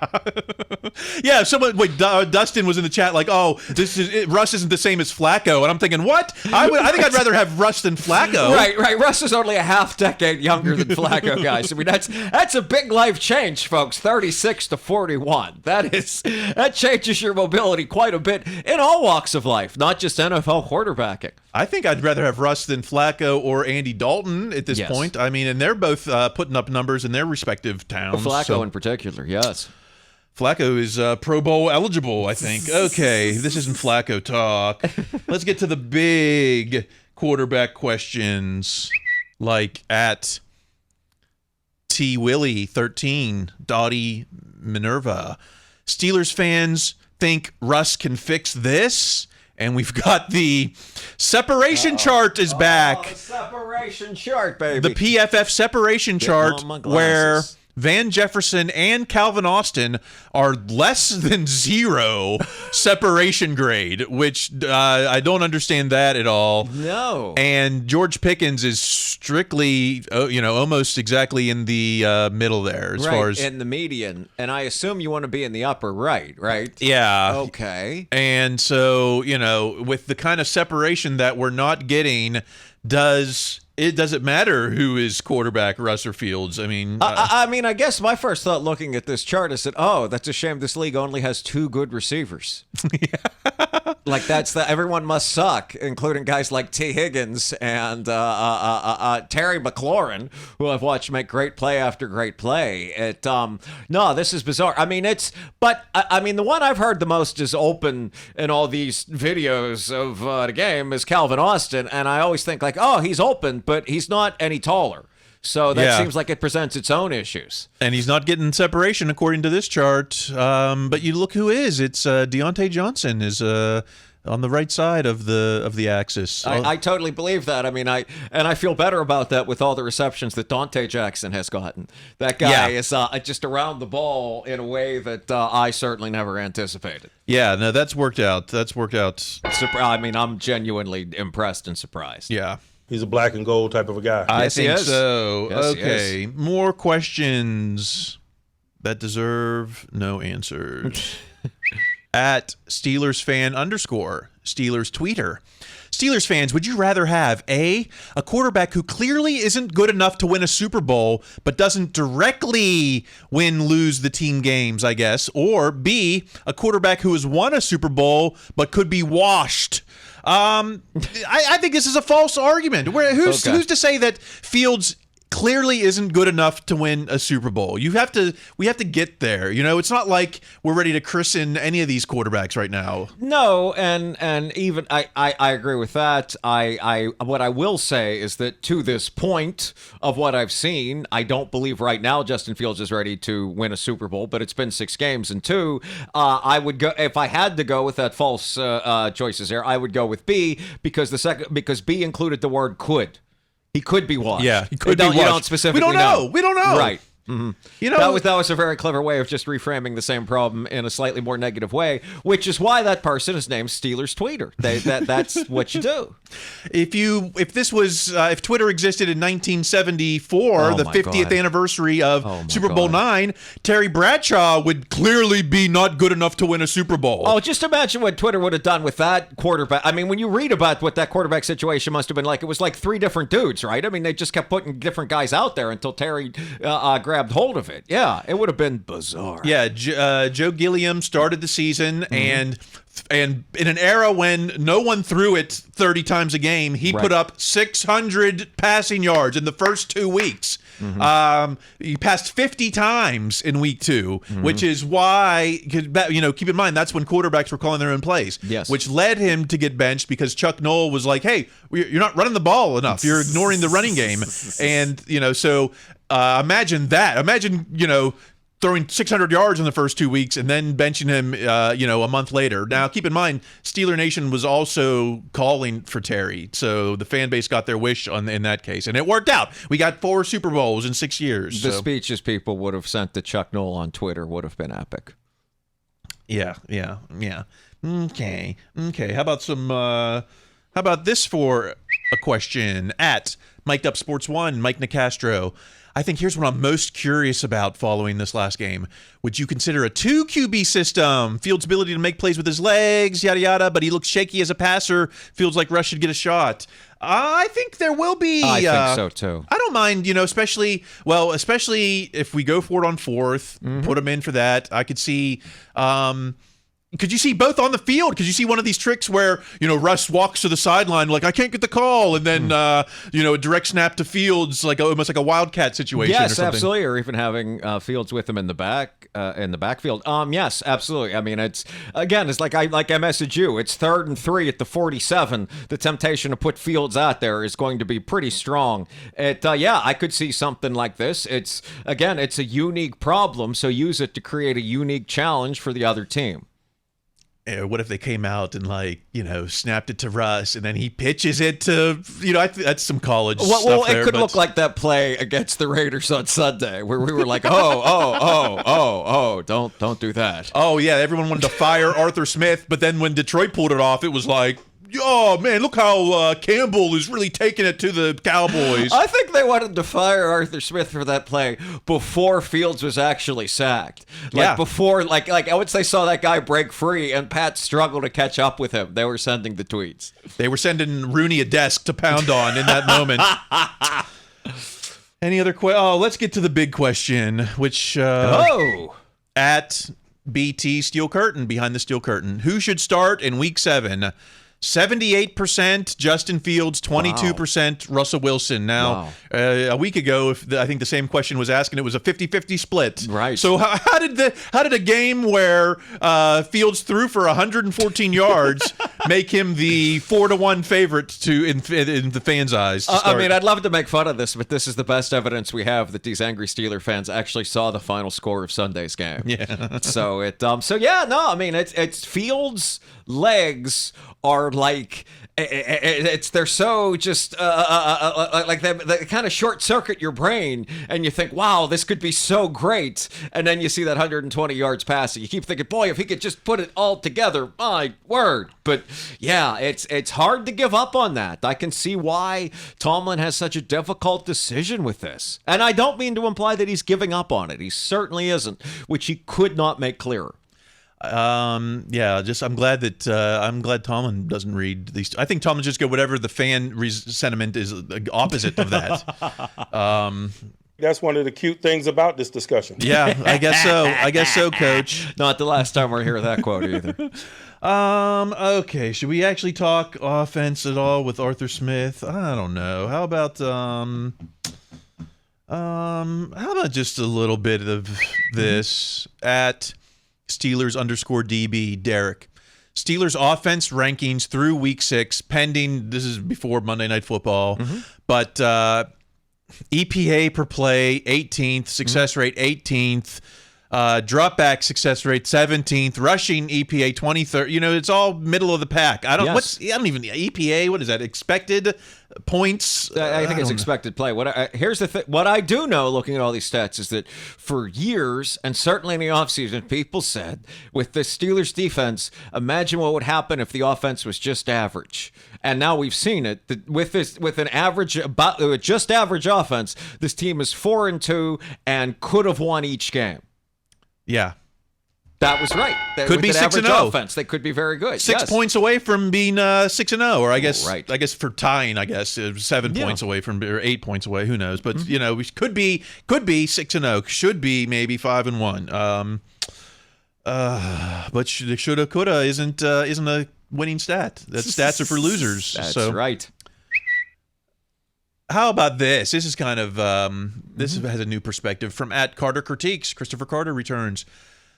Dustin was in the chat like, Russ isn't the same as Flacco. And I'm thinking, what? I think I'd rather have Russ than Flacco. Right. Russ is only a half decade younger than Flacco, guys. I mean, that's a big life change, folks. 36 to 41. That changes your mobility quite a bit in all walks of life, not just NFL quarterbacking. I think I'd rather have Russ than Flacco or Andy Dalton at this point. I mean, and they're both putting up numbers in their respective towns. Flacco in particular, yes. Flacco is Pro Bowl eligible, I think. Okay, this isn't Flacco talk. Let's get to the big quarterback questions, like at T. Willie 13, Dottie Minerva. Steelers fans think Russ can fix this, and we've got the separation chart is back. The separation chart, baby. The PFF separation chart where Van Jefferson and Calvin Austin are less than 0 separation grade, which I don't understand that at all. No. And George Pickens is strictly, almost exactly in the middle there as far as in the median. And I assume you want to be in the upper right? Yeah. Okay. And so, with the kind of separation that we're not getting, does it matter who is quarterback, Russ or Fields? I mean, I guess my first thought looking at this chart is that, that's a shame this league only has 2 good receivers. Like everyone must suck, including guys like T. Higgins and Terry McLaurin, who I've watched make great play after great play. This is bizarre. I mean, the one I've heard the most is open in all these videos of the game is Calvin Austin, and I always think like, he's open, but he's not any taller. So that seems like it presents its own issues. And he's not getting separation according to this chart. But you look who is. It's Deontay Johnson is on the right side of the axis. I totally believe that. I mean, I feel better about that with all the receptions that Dante Jackson has gotten. That guy is just around the ball in a way that I certainly never anticipated. Yeah, no, that's worked out. I'm genuinely impressed and surprised. Yeah. He's a black and gold type of a guy. I think so. Yes, okay. More questions that deserve no answers. At Steelers fan _ Steelers tweeter. Steelers fans, would you rather have a quarterback who clearly isn't good enough to win a Super Bowl, but doesn't directly lose the team games, I guess, or B, a quarterback who has won a Super Bowl, but could be washed? I think this is a false argument. Who's to say that Fields clearly isn't good enough to win a Super Bowl? We have to get there. It's not like we're ready to christen any of these quarterbacks right now. No, and even I agree with that. What I will say is that to this point of what I've seen, I don't believe right now Justin Fields is ready to win a Super Bowl, but it's been 6 games, and 2, I would go, if I had to go with that false choices there, I would go with B because B included the word could. He could be washed. Yeah, he could be washed. You don't specifically know. We don't know. Right. Mm-hmm. That was a very clever way of just reframing the same problem in a slightly more negative way, which is why that person is named Steelers Tweeter. That's what you do. If Twitter existed in 1974, the 50th anniversary of Super Bowl IX, Terry Bradshaw would clearly be not good enough to win a Super Bowl. Oh, just imagine what Twitter would have done with that quarterback. I mean, when you read about what that quarterback situation must have been like, it was like 3 different dudes, right? I mean, they just kept putting different guys out there until Terry grabbed hold of it. Yeah, it would have been bizarre. Yeah, Joe Gilliam started the season, and And in an era when no one threw it 30 times a game, he put up 600 passing yards in the first 2 weeks. He passed 50 times in week 2, which is why, keep in mind, that's when quarterbacks were calling their own plays, which led him to get benched because Chuck Noll was like, hey, you're not running the ball enough. You're ignoring the running game. And, so imagine that. Imagine, throwing 600 yards in the first 2 weeks and then benching him, a month later. Now, keep in mind, Steeler Nation was also calling for Terry, so the fan base got their wish in that case, and it worked out. We got 4 Super Bowls in 6 years. The speeches people would have sent to Chuck Noll on Twitter would have been epic. Yeah. Okay. How about this for a question at Mic'd Up Sports 1, Mike Nicastro. I think here's what I'm most curious about following this last game. Would you consider a 2 QB system? Fields' ability to make plays with his legs, yada, yada, but he looks shaky as a passer. Feels like Russ should get a shot. I think there will be. I think so, too. I don't mind, especially if we go for it on 4th, put him in for that. I could see... could you see both on the field? Could you see one of these tricks where, Russ walks to the sideline like, I can't get the call, and then, a direct snap to Fields, like almost like a Wildcat situation or yes, something? Absolutely, or even having Fields with him in the backfield. Yes, absolutely. I mean, it's like I messaged you. It's 3rd and 3 at the 47. The temptation to put Fields out there is going to be pretty strong. I could see something like this. It's a unique problem, so use it to create a unique challenge for the other team. What if they came out and snapped it to Russ and then he pitches it to that's some college stuff. Well, it could look like that play against the Raiders on Sunday where we were like, don't do that. Oh yeah, everyone wanted to fire Arthur Smith, but then when Detroit pulled it off, it was like, oh man, look how Campbell is really taking it to the Cowboys. I think they wanted to fire Arthur Smith for that play before Fields was actually sacked. Before, once they saw that guy break free and Pat struggled to catch up with him, they were sending the tweets. They were sending Rooney a desk to pound on in that moment. Any other let's get to the big question, which at BT Steel Curtain, behind the Steel Curtain, who should start in Week 7? 78% Justin Fields, 22% Russell Wilson. Now, a week ago, I think the same question was asked, and it was a 50-50 split. Right. So how did a game where Fields threw for 114 yards make him the 4-1 favorite in the fans' eyes? I mean, I'd love to make fun of this, but this is the best evidence we have that these angry Steeler fans actually saw the final score of Sunday's game. Yeah. It's Fields' legs are like they're so just like they kind of short circuit your brain, and you think, wow, this could be so great, and then you see that 120 yards passing. You keep thinking, boy, if he could just put it all together, my word. But yeah, it's hard to give up on that. I can see why Tomlin has such a difficult decision with this, and I don't mean to imply that he's giving up on it. He certainly isn't, which he could not make clearer. I'm glad Tomlin doesn't read these. I think Tomlin just go whatever the fan sentiment is opposite of that. That's one of the cute things about this discussion. Yeah, I guess so, Coach. Not the last time we're hearing that quote either. Okay, should we actually talk offense at all with Arthur Smith? I don't know. How about just a little bit of this at Steelers_DB Derek. Steelers offense rankings through week 6 pending. This is before Monday Night Football, but EPA per play 18th, success rate 18th, drop back success rate 17th, rushing EPA 23rd. It's all middle of the pack. I don't even EPA. What is that? Expected points? I think it's expected play. Here's the thing. What I do know, looking at all these stats, is that for years, and certainly in the offseason, people said with the Steelers defense, imagine what would happen if the offense was just average. And now we've seen it. With an average, just average offense, this team is 4-2 and could have won each game. Yeah. That was right. Could be 6-0 offense. They could be very good. 6 points away from being 6-0, or I guess for tying. 7 points away from, or 8 points away. Who knows? But we could be 6-0. Should be maybe 5-1. But shoulda, coulda isn't a winning stat. That stats are for losers. That's right. How about this? This is kind of this has a new perspective from @CarterCritiques. Christopher Carter returns.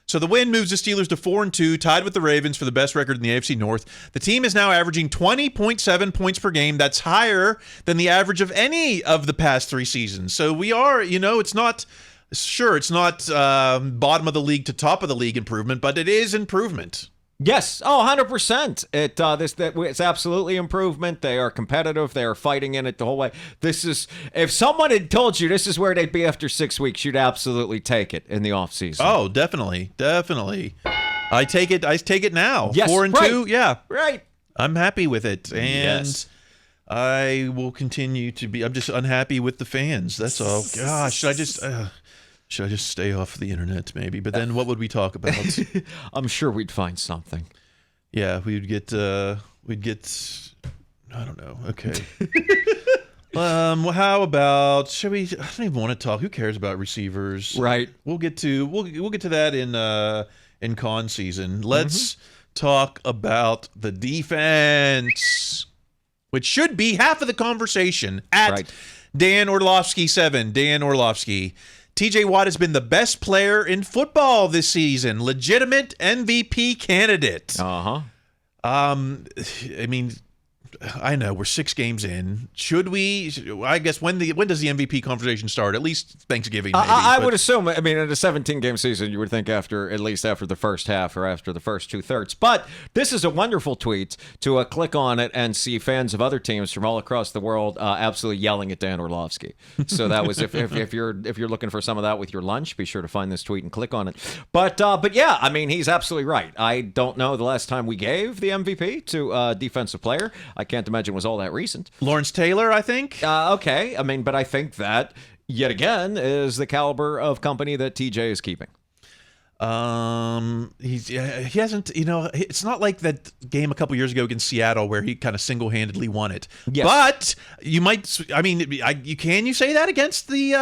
So the win moves the Steelers to 4-2, tied with the Ravens for the best record in the AFC North. The team is now averaging 20.7 points per game. That's higher than the average of any of the past 3 seasons. So we are, it's not bottom of the league to top of the league improvement, but it is improvement. Yes. Oh, 100%. It's absolutely improvement. They are competitive. They are fighting in it the whole way. If someone had told you this is where they'd be after 6 weeks, you'd absolutely take it in the offseason. Oh, definitely. I take it now. Yes, 4-2. right. Yeah. Right. I'm happy with it. And yes. I will continue to be. I'm just unhappy with the fans. That's all. Gosh, should I just stay off the internet maybe? But then what would we talk about? I'm sure we'd find something. Yeah, we'd get I don't know. Okay. Well, how about should we? I don't even want to talk. Who cares about receivers? Right. We'll get to that in con season. Let's talk about the defense, which should be half of the conversation. Dan Orlovsky 7. Dan Orlovsky. TJ Watt has been the best player in football this season. Legitimate MVP candidate. Uh-huh. I mean, I know we're 6 games in. Should we? I guess when does the MVP conversation start? At least Thanksgiving. Maybe, I would assume. I mean, in a 17-game season, you would think at least after the first half or after the first 2/3. But this is a wonderful tweet to click on it and see fans of other teams from all across the world absolutely yelling at Dan Orlovsky. So that was if you're looking for some of that with your lunch, be sure to find this tweet and click on it. But yeah, I mean, he's absolutely right. I don't know the last time we gave the MVP to a defensive player. I can't imagine it was all that recent. Lawrence Taylor, I think. Okay. I mean, but I think that, yet again, is the caliber of company that TJ is keeping. He hasn't, it's not like that game a couple years ago against Seattle where he kind of single-handedly won it. Yes. But you might, I mean, can you say that against the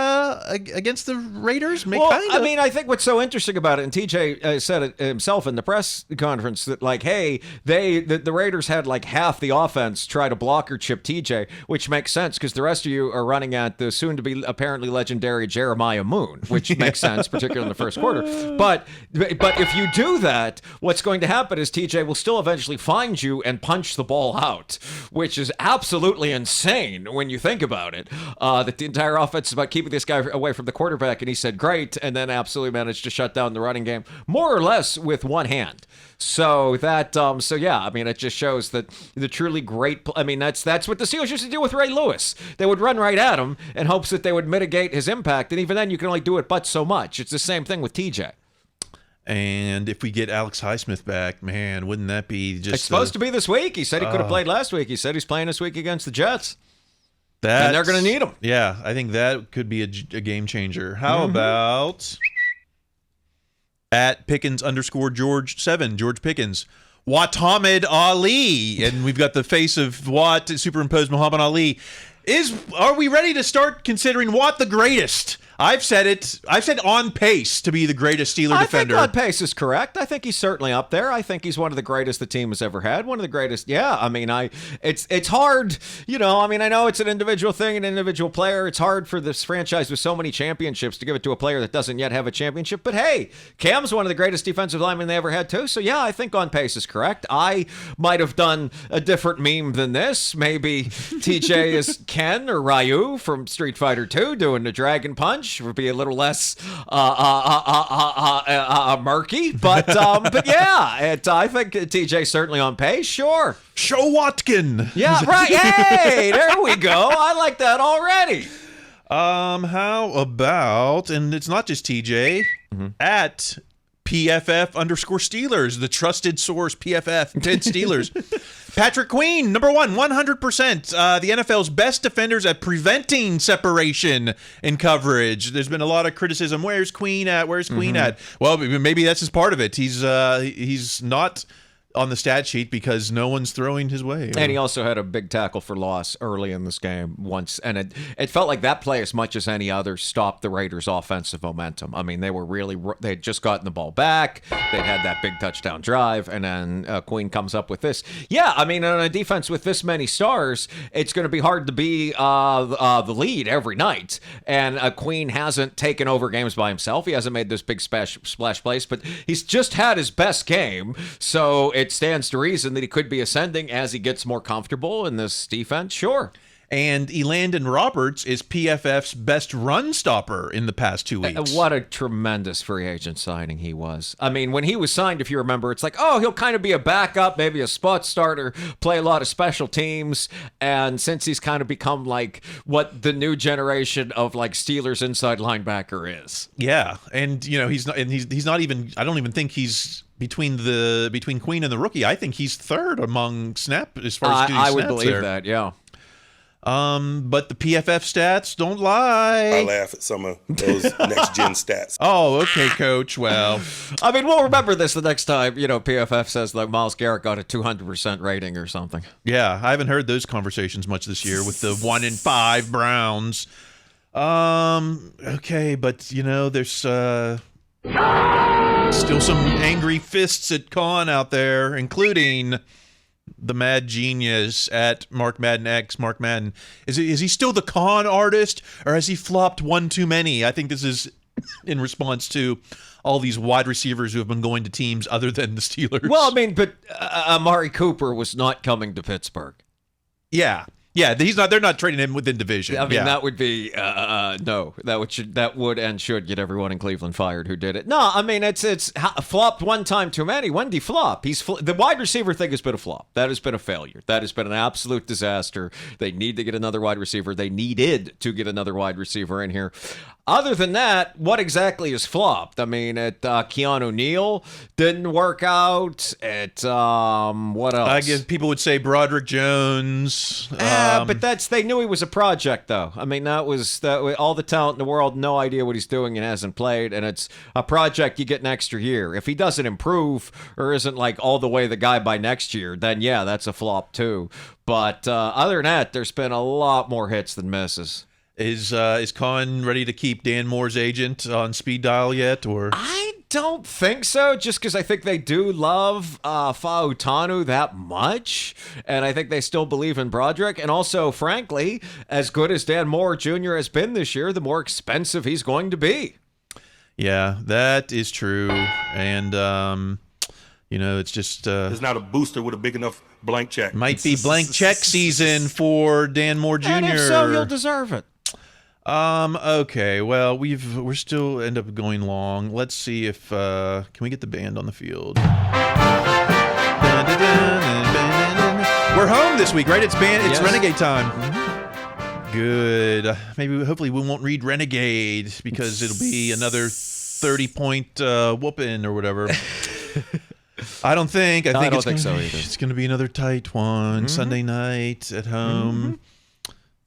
Raiders? Well, I mean, I think what's so interesting about it, and TJ said it himself in the press conference, that like, hey, the Raiders had like half the offense try to block or chip TJ, which makes sense because the rest of you are running at the soon-to-be apparently legendary Jeremiah Moon, which makes sense, particularly in the first quarter. But if you do that, what's going to happen is TJ will still eventually find you and punch the ball out, which is absolutely insane when you think about it. That the entire offense is about keeping this guy away from the quarterback, and he said great, and then absolutely managed to shut down the running game more or less with one hand. So that, yeah, I mean, it just shows that the truly great. I mean, that's what the Steelers used to do with Ray Lewis. They would run right at him in hopes that they would mitigate his impact, and even then, you can only do it but so much. It's the same thing with TJ. And if we get Alex Highsmith back, man, wouldn't that be just... It's supposed to be this week. He said he could have played last week. He said he's playing this week against the Jets. And they're going to need him. Yeah, I think that could be a game changer. How about @Pickens_George 7, George Pickens. Muhammad Ali. And we've got the face of Watt superimposed Muhammad Ali. Are we ready to start considering Watt the greatest? I've said on pace to be the greatest Steeler defender. I think on pace is correct. I think he's certainly up there. I think he's one of the greatest the team has ever had. One of the greatest. Yeah, I mean, it's hard, I mean, I know it's an individual thing, an individual player. It's hard for this franchise with so many championships to give it to a player that doesn't yet have a championship. But hey, Cam's one of the greatest defensive linemen they ever had too. So yeah, I think on pace is correct. I might have done a different meme than this. Maybe TJ is Ken or Ryu from Street Fighter 2 doing the Dragon Punch. Would be a little less murky, but yeah, I think TJ certainly on pace. Sure, Show Watkin. Yeah, right. Hey, there we go. I like that already. How about, and it's not just TJ, @ PFF_Steelers, the trusted source, PFF, Pitt Steelers. Patrick Queen, number 1, 100%. The NFL's best defenders at preventing separation in coverage. There's been a lot of criticism. Where's Queen at? Where's Queen at? Well, maybe that's just part of it. He's not on the stat sheet because no one's throwing his way. And he also had a big tackle for loss early in this game once, and it felt like that play, as much as any other, stopped the Raiders' offensive momentum. I mean, they had just gotten the ball back, they'd had that big touchdown drive, and then Queen comes up with this. Yeah, I mean, on a defense with this many stars, it's going to be hard to be the lead every night. And Queen hasn't taken over games by himself. He hasn't made those big splash plays, but he's just had his best game, so it stands to reason that he could be ascending as he gets more comfortable in this defense. Sure. And Elandon Roberts is PFF's best run stopper in the past 2 weeks. What a tremendous free agent signing he was. I mean, when he was signed, if you remember, it's like, oh, he'll kind of be a backup, maybe a spot starter, play a lot of special teams. And since he's kind of become like what the new generation of like Steelers inside linebacker is. Yeah. And, you know, he's not even, I don't even think he's between Queen and the rookie. I think he's third among snap as far as I would believe that, yeah. But the PFF stats don't lie. I laugh at some of those next-gen stats. Oh, okay, Coach. Well, I mean, we'll remember this the next time, you know, PFF says that Myles Garrett got a 200% rating or something. Yeah, I haven't heard those conversations much this year with the 1-5 Browns. Okay, but, you know, there's still some angry fists at Con out there, including the mad genius at Mark Madden X. Mark Madden, is he still the con artist, or has he flopped one too many? I think this is in response to all these wide receivers who have been going to teams other than the Steelers. Well, I mean, but Amari Cooper was not coming to Pittsburgh. Yeah, they're not trading him within division. I mean, that would be no. That would and should get everyone in Cleveland fired who did it. No, I mean it's flopped one time too many. When did he flop? The wide receiver thing has been a flop. That has been a failure. That has been an absolute disaster. They need to get another wide receiver. They needed to get another wide receiver in here. Other than that, what exactly is flopped? I mean, Keanu Neal didn't work out. What else? I guess people would say Broderick Jones. But they knew he was a project, though. I mean, that was all the talent in the world, no idea what he's doing and hasn't played, and it's a project you get an extra year. If he doesn't improve or isn't like all the way the guy by next year, then yeah, that's a flop too. But other than that, there's been a lot more hits than misses. Is Con ready to keep Dan Moore's agent on speed dial yet, or? I don't think so, just because I think they do love Fautanu that much, and I think they still believe in Broderick. And also, frankly, as good as Dan Moore Jr. has been this year, the more expensive he's going to be. Yeah, that is true. And, you know, it's just... There's not a booster with a big enough blank check. Might be blank check season for Dan Moore Jr. And if so, he'll deserve it. Okay, well, we're still end up going long. Let's see if can we get the band on the field? We're home this week, right? It's Yes. Renegade time. Good. Hopefully we won't read Renegade because it'll be another 30-point whooping or whatever. I don't think. I think so either. It's going to be another tight one. Sunday night at home.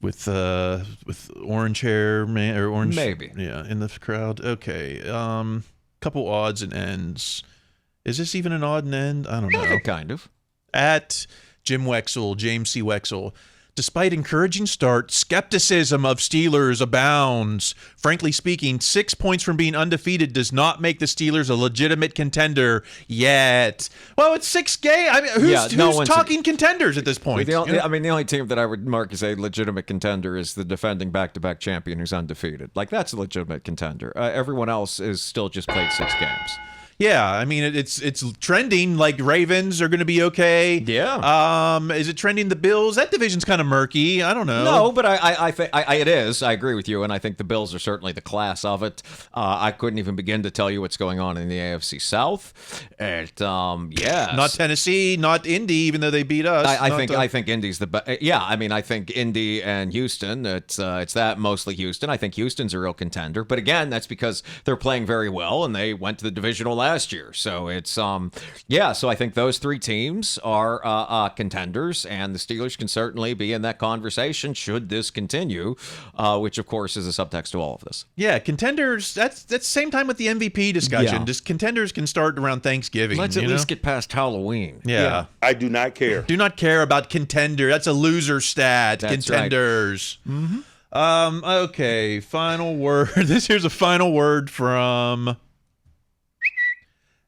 With orange hair man or orange maybe in the crowd. Okay, couple odds and ends. Is this even an odd and end? I don't know. Kind of. At James C. Wexel. Despite encouraging start, skepticism of Steelers abounds. Frankly speaking, 6 points from being undefeated does not make the Steelers a legitimate contender yet. Well, it's 6 games. I mean, who's talking contenders at this point? I mean, the only team that I would mark as a legitimate contender is the defending back-to-back champion who's undefeated. Like, that's a legitimate contender. Everyone else is still just played 6 games. Yeah, I mean it's trending like Ravens are going to be okay. Yeah. Is it trending the Bills? That division's kind of murky. I don't know. No, but I think it is. I agree with you, and I think the Bills are certainly the class of it. I couldn't even begin to tell you what's going on in the AFC South. Not Tennessee, not Indy, even though they beat us. I think Indy's the best. Yeah, I mean I think Indy and Houston. It's that mostly Houston. I think Houston's a real contender, but again, that's because they're playing very well and they went to the divisional last last year. So it's so I think those three teams are contenders, and the Steelers can certainly be in that conversation should this continue, which of course is a subtext to all of this. Yeah, contenders. That's same time with the MVP discussion. Yeah. Just contenders can start around Thanksgiving. Let's at least get past Halloween. Yeah. I do not care. Do not care about contender. That's a loser stat. That's contenders. Right. Mm-hmm. Okay, final word. Here's a final word from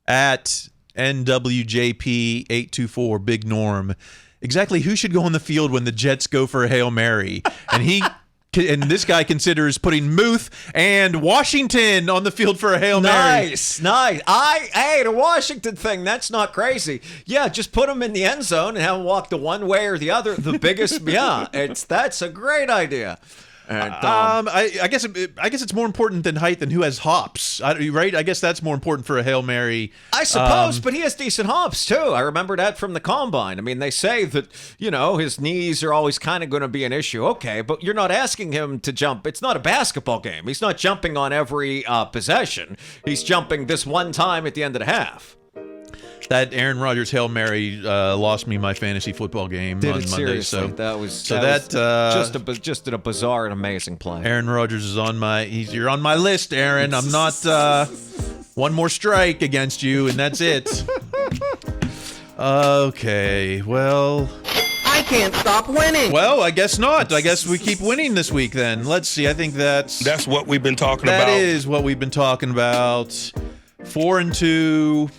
at NWJP824 Big Norm. Exactly who should go on the field when the Jets go for a Hail Mary? And this guy considers putting Muth and Washington on the field for a Hail Mary. Nice. Hey, the Washington thing, that's not crazy. Yeah, just put them in the end zone and have them walk the one way or the other. The biggest, that's a great idea. And, I guess it's more important than height than who has hops, right? I guess that's more important for a Hail Mary. I suppose, but he has decent hops too. I remember that from the combine. I mean, they say that, his knees are always kind of going to be an issue. Okay, but you're not asking him to jump. It's not a basketball game. He's not jumping on every possession. He's jumping this one time at the end of the half. That Aaron Rodgers Hail Mary lost me my fantasy football game on Monday. Seriously? So that was just a bizarre and amazing play. Aaron Rodgers is you're on my list, Aaron. I'm not one more strike against you, and that's it. Okay, well, I can't stop winning. Well, I guess not. I guess we keep winning this week then. Let's see. I think that's what we've been talking about. That is what we've been talking about. 4-2.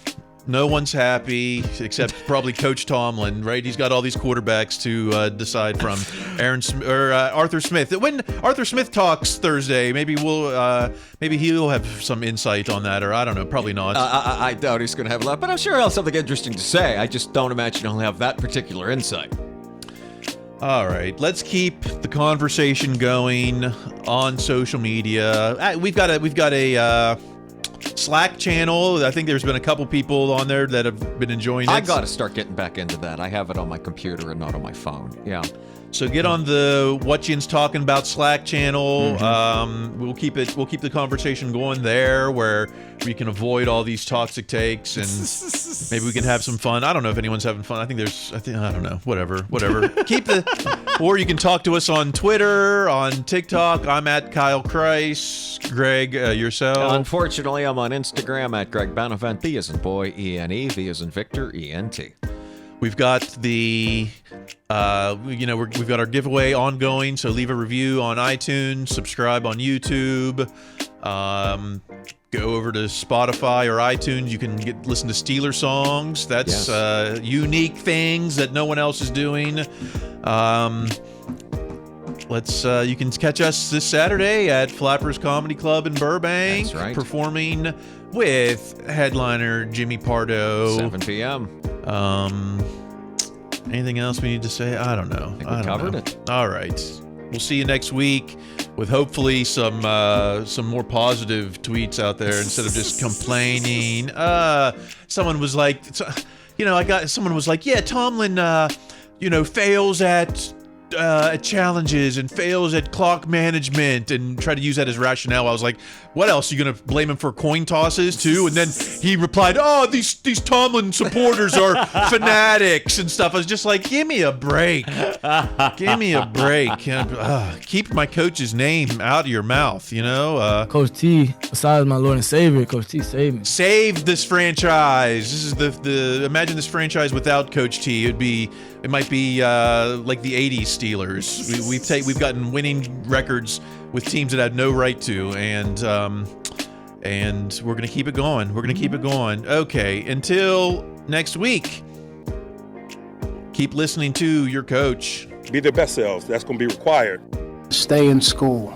No one's happy except probably Coach Tomlin, right? He's got all these quarterbacks to decide from. Arthur Smith. When Arthur Smith talks Thursday, maybe he'll have some insight on that, or I don't know, probably not. I doubt he's going to have a lot, but I'm sure he'll have something interesting to say. I just don't imagine he'll have that particular insight. All right, let's keep the conversation going on social media. We've got a Slack channel. I think there's been a couple people on there that have been enjoying it. I got to start getting back into that. I have it on my computer and not on my phone. Yeah. So get on the Whatchin's Talking About Slack channel. Mm-hmm. We'll keep the conversation going there, where we can avoid all these toxic takes, and maybe we can have some fun. I don't know if anyone's having fun. I don't know. Whatever. Or you can talk to us on Twitter, on TikTok. I'm at Kyle Kreis. Greg, yourself? Unfortunately, I'm on Instagram at Greg Benevent. B as in boy, E-N-E. V as in Victor, E-N-T. We've got we've got our giveaway ongoing, so leave a review on iTunes, subscribe on YouTube, go over to Spotify or iTunes. You can listen to Steeler songs. That's unique things that no one else is doing. You can catch us this Saturday at Flappers Comedy Club in Burbank. That's right. Performing with headliner Jimmy Pardo. 7 p.m. Anything else we need to say? I don't know. I think we covered it. All right. We'll see you next week with hopefully some more positive tweets out there instead of just complaining. Someone was like, yeah, Tomlin, fails at challenges and fails at clock management, and try to use that as rationale. I was like, what else? You gonna blame him for coin tosses too? And then he replied, these Tomlin supporters are fanatics and stuff. I was just like, give me a break. Keep my coach's name out of your mouth, Coach T, besides my Lord and Savior, Coach T saved me. Saved this franchise. This is the imagine this franchise without Coach T. It might be like the 80s Steelers. We've gotten winning records with teams that had no right to, and we're gonna keep it going. Okay, until next week, keep listening to your coach. Be their best selves. That's gonna be required. Stay in school.